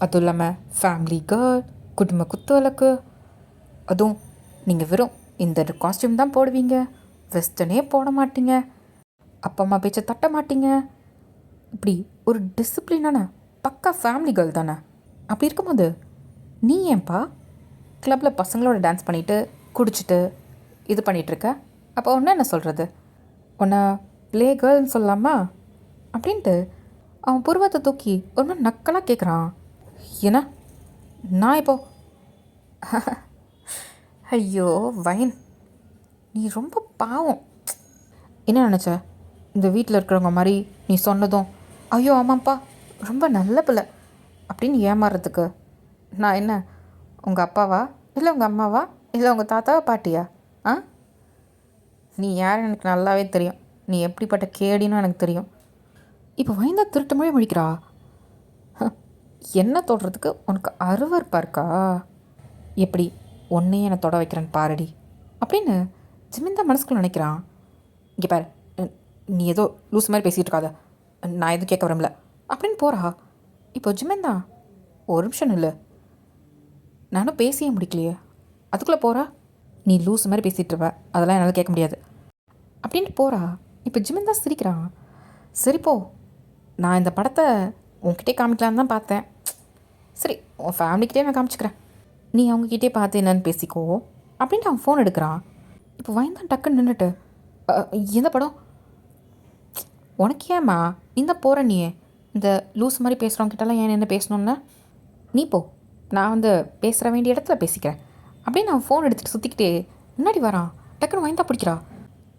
அதுவும் இல்லாமல் ஃபேமிலி கேர்ள், குடும்ப குத்து விளக்கு. அதுவும் நீங்கள் வெறும் இந்த காஸ்டியூம் தான் போடுவீங்க, வெஸ்டர்னே போட மாட்டீங்க, அப்பா அம்மா பேச்சை தட்ட மாட்டீங்க. இப்படி ஒரு டிசிப்ளினான பக்கா ஃபேமிலி கேர்ள் தானே. அப்படி இருக்கும்போது நீ ஏன்பா கிளப்பில் பசங்களோட டான்ஸ் பண்ணிவிட்டு குடிச்சிட்டு இது பண்ணிகிட்ருக்க? அப்போ ஒன்று என்ன சொல்கிறது? உன்னை ப்ளே கேர்ள்னு சொல்லலாமா அப்படின்ட்டு அவன் புருவத்தை தூக்கி ஒரு மாதிரி நக்கலாக கேட்குறான். ஏன்னா நான் இப்போ ஐயோ வைன், நீ ரொம்ப பாவம். என்ன நினச்ச? இந்த வீட்டில் இருக்கிறவங்க மாதிரி நீ சொன்னதும் ஐயோ ஆமாம்ப்பா ரொம்ப நல்ல பிள்ளை அப்படின்னு ஏமாறுறதுக்கு நான் என்ன உங்கள் அப்பாவா, இல்லை உங்கள் அம்மாவா, இல்லை உங்கள் தாத்தாவா, பாட்டியா? நீ யாருன்னு எனக்கு நல்லாவே தெரியும். நீ எப்படிப்பட்ட கேடின்னு எனக்கு தெரியும். இப்போ வயந்தா திருட்டு மொழி முடிக்கிறா. என்ன தொடுறதுக்கு உனக்கு அருவருப்பாக இருக்கா? எப்படி ஒன்றையே என்னை தொட வைக்கிறேன்னு பாரடி அப்படின்னு ஜிமின் தான் மனசுக்குள்ள நினைக்கிறான். இங்கே பாரு, நீ ஏதோ லூஸ் மாதிரி பேசிகிட்டு இருக்காத, நான் எதுவும் கேட்க விரும்பல அப்படின்னு போகிறா. இப்போ ஜிமின் தான், ஒரு நிமிஷம் இல்லை, நானும் பேசியே முடிக்கலையே, அதுக்குள்ளே போகிறா. நீ லூஸ் மாதிரி பேசிகிட்டு இருப்ப, அதெல்லாம் என்னால் கேட்க முடியாது. அப்படின்ட்டு போகிறா. இப்போ ஜிமின் தான் சிரிக்கிறான். சரி போ, நான் இந்த படத்தை உன்கிட்டே காமிக்கலான்னு தான் பார்த்தேன். சரி, உன் ஃபேமிலிக்கிட்டே நான் காமிச்சிக்கிறேன், நீ அவங்கக்கிட்டே பார்த்து என்னன்னு பேசிக்கோ அப்படின்ட்டு அவன் ஃபோன் எடுக்கிறான். இப்போ வயந்தான் டக்குன்னு நின்றுட்டு, எந்த படம்? உனக்கு ஏம்மா இந்த போகிற நீ இந்த லூஸ் மாதிரி பேசுகிறவங்கிட்டலாம் ஏன் என்ன பேசணும்ல? நீ போ, நான் வந்து பேசுகிற வேண்டிய இடத்துல பேசிக்கிறேன் அப்படின்னு அவன் ஃபோன் எடுத்துகிட்டு சுற்றிக்கிட்டே முன்னாடி வரான். டக்குன்னு வயந்தா பிடிக்கிறா.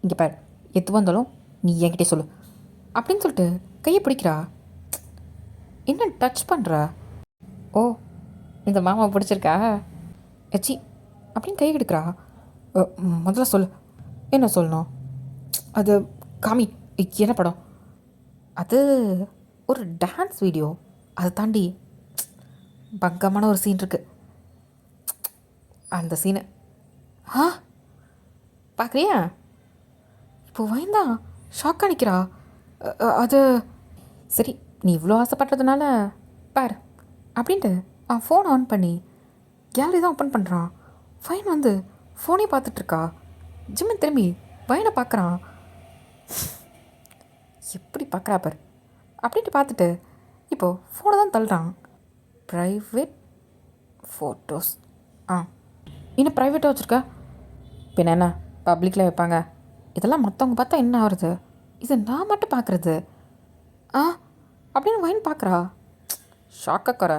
இங்கே பார், எது வந்தாலும் நீ என்கிட்டே சொல்லு அப்படின்னு சொல்லிட்டு கையை பிடிக்கிறா. என்ன டச் பண்ணுறா? ஓ, இந்த மாமா பிடிச்சிருக்கா எச்சி அப்படின்னு கை எடுக்கிறா. முதல்ல சொல்லு, என்ன சொல்லணும்? அது காமி, என்ன படம்? அது ஒரு டான்ஸ் வீடியோ, அதை தாண்டி பங்கமான ஒரு சீன் இருக்குது. அந்த சீனு ஆ பார்க்குறியா? இப்போ வயந்தா ஷாக்காக நிற்கிறா. அது சரி, நீ இவ்வளோ ஆசைப்படுறதுனால பார் அப்படின்ட்டு அவன் ஃபோன் ஆன் பண்ணி கேலரி தான் ஓப்பன் பண்ணுறான். ஃபைன் வந்து ஃபோனே பார்த்துட்ருக்கா. ஜிம்மன் திரும்பி வயனை பார்க்குறான். எப்படி பார்க்குறா பார் அப்படின்ட்டு பார்த்துட்டு இப்போது ஃபோனை தான் தள்ளுறான். Private photos. இன்னும் ப்ரைவேட்டாக வச்சுருக்க? பின்ன என்ன பப்ளிக்கில் வைப்பாங்க? இதெல்லாம் மற்றவங்க பார்த்தா என்ன ஆகுறது? இது நான் மட்டும் பார்க்குறது அப்படின்னு வயன் பார்க்குறா. ஷாக்காக குற.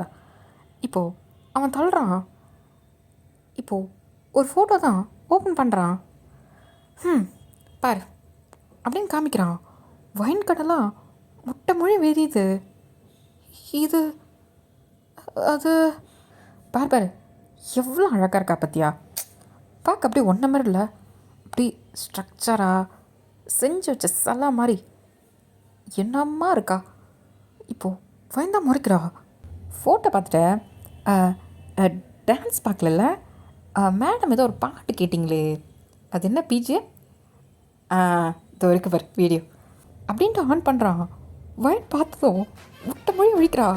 இப்போது அவன் தள்ளுறான். இப்போது ஒரு ஃபோட்டோ தான் ஓப்பன் பண்ணுறான். பார் அப்படின்னு காமிக்கிறான். வைன் கடலாம் முட்டை மொழி வெறியுது. இது அது பார் பார், எவ்வளோ அழகாக இருக்கா பத்தியா? பார்க்க அப்படியே ஒன்றை மாதிரி இல்லை, அப்படி ஸ்ட்ரக்சராக செஞ்சு வச்ச சலா மாதிரி என்னம்மா இருக்கா. இப்போது வைன் தான் முறைக்கிறா. ஃபோட்டோ பார்த்துட்டு டான்ஸ் பார்க்கல, மேடம் ஏதோ ஒரு பாட்டு கேட்டிங்களே, அது என்ன பிஜே? இதோ இருக்கு பார் வீடியோ அப்படின்ட்டு ஆன் பண்ணுறான். வயன் பார்த்ததும் முட்டை மொழி ஒழிக்கிறா.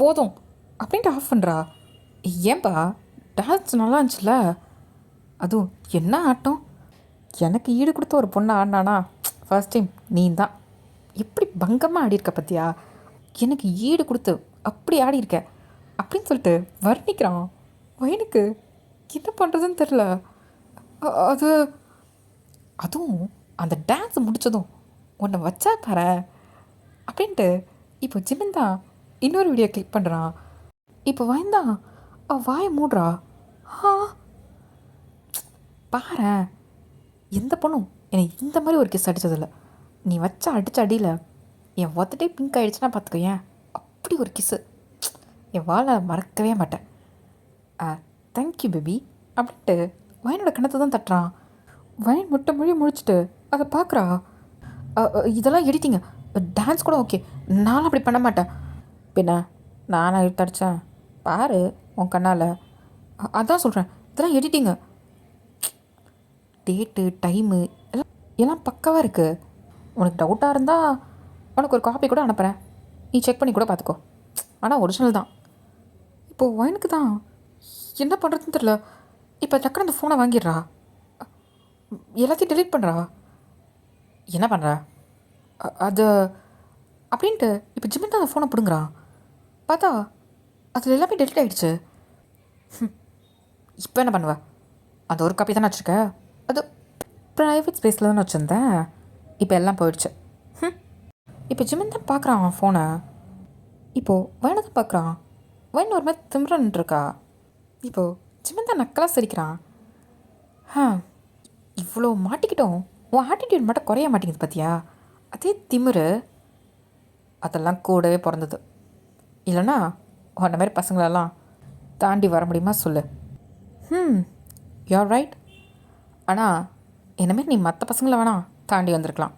போதும் அப்படின்ட்டு ஆஃப் பண்ணுறா. ஏன்பா, டான்ஸ் நல்லா இருந்துச்சுல? அதுவும் என்ன ஆட்டம்! எனக்கு ஈடு கொடுத்த ஒரு பொண்ணை ஆடினானா ஃபர்ஸ்ட் டைம் நீ தான். எப்படி பங்கமாக ஆடியிருக்க பற்றியா? எனக்கு ஈடு கொடுத்து அப்படி ஆடியிருக்க அப்படின்னு சொல்லிட்டு வர்ணிக்கிறான். வயனுக்கு என்ன பண்ணுறதுன்னு தெரில. அது அதுவும் அந்த டான்ஸ் முடித்ததும் உன்னை வச்சா பாரு அப்படின்ட்டு இப்போ ஜிமின் தான் இன்னொரு வீடியோ கிளிக் பண்ணுறான். இப்போ வயந்தான் வாயை மூடுறா. பாரு, எந்த பொண்ணும் என்னை இந்த மாதிரி ஒரு கிஸ் அடித்ததில்லை. நீ வச்ச அடித்த அடியில் என் ஒத்தட்டே பிங்க் ஆகிடுச்சுன்னா பார்த்துக்கோ. ஏன் அப்படி ஒரு கிஸ்ஸு என் வாழை மறக்கவே மாட்டேன். தேங்க்யூ பேபி அப்படின்ட்டு வயனோட கணத்தை தான் தட்டுறான். வயன் முட்டை மொழி முடிச்சுட்டு அதை பார்க்குறா. இதெல்லாம் எடிட்டிங்க, டான்ஸ் கூட ஓகே, நானும் அப்படி பண்ண மாட்டேன். பின்ன நானாக இழுத்தடிச்சேன் பாரு உன் கண்ணால். அதான் சொல்கிறேன், இதெல்லாம் எடிட்டிங்கு. டேட்டு டைமு எல்லாம் பக்காவாக இருக்குது. உனக்கு டவுட்டாக இருந்தால் உனக்கு ஒரு காப்பி கூட அனுப்புகிறேன், நீ செக் பண்ணி கூட பார்த்துக்கோ. ஆனால் ஒரிஜினல் தான். இப்போது வயனுக்கு தான் என்ன பண்ணுறதுன்னு தெரில. இப்போ டக்குனு அந்த ஃபோனை வாங்கிடுறா, எல்லாத்தையும் டெலீட் பண்ணுறா. என்ன பண்ணுறா அது அப்படின்ட்டு இப்போ ஜிமின் தான் அந்த ஃபோனை பிடுங்குறான். பார்த்தா அதில் எல்லாமே டெலிட் ஆகிடுச்சு. இப்போ என்ன பண்ணுவ? அந்த ஒரு காப்பி தானே வச்சுருக்க, அது ப்ரைவேட் ஸ்பேஸில் தானே வச்சுருந்தேன், இப்போ எல்லாம் போயிடுச்சு. இப்போ ஜிமின் தான் பார்க்குறான் அவன் ஃபோனை. இப்போது வயனை தான் பார்க்குறான். வயன் ஒரு மாதிரி திமிரன்ட்டுருக்கா. இப்போது ஜிமின் தான் நக்கலாக சிரிக்கிறான். இவ்வளோ மாட்டிக்கிட்டோம், உன் ஆட்டிடியூட் மட்டும் குறைய மாட்டேங்குது பார்த்தியா? அதே திமிரு அதெல்லாம் கூடவே பிறந்தது. இல்லைனா உன்ன மாதிரி பசங்களெல்லாம் தாண்டி வர முடியுமா சொல்லு? You are right. ஆனால் என்னமாரி நீ மற்ற பசங்களை வேணால் தாண்டி வந்திருக்கலாம்,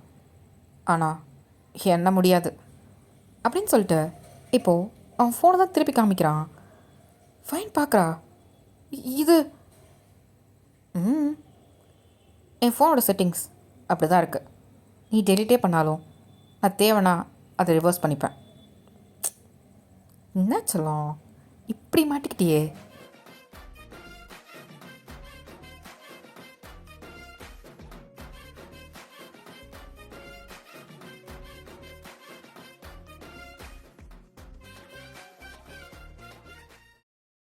ஆனால் என்ன முடியாது அப்படின்னு சொல்லிட்டு இப்போது அவன் ஃபோனை தான் திருப்பி காமிக்கிறான். ஃபைன் பார்க்குறா. இது என் ஃபோனோட செட்டிங்ஸ் அப்படி தான் இருக்குது. நீ டெலிட்டே பண்ணாலும் நான் தேவைன்னா அதை ரிவர்ஸ் பண்ணிப்பேன். என்ன சொல்லும் இப்படி மாட்டிக்கிட்டியே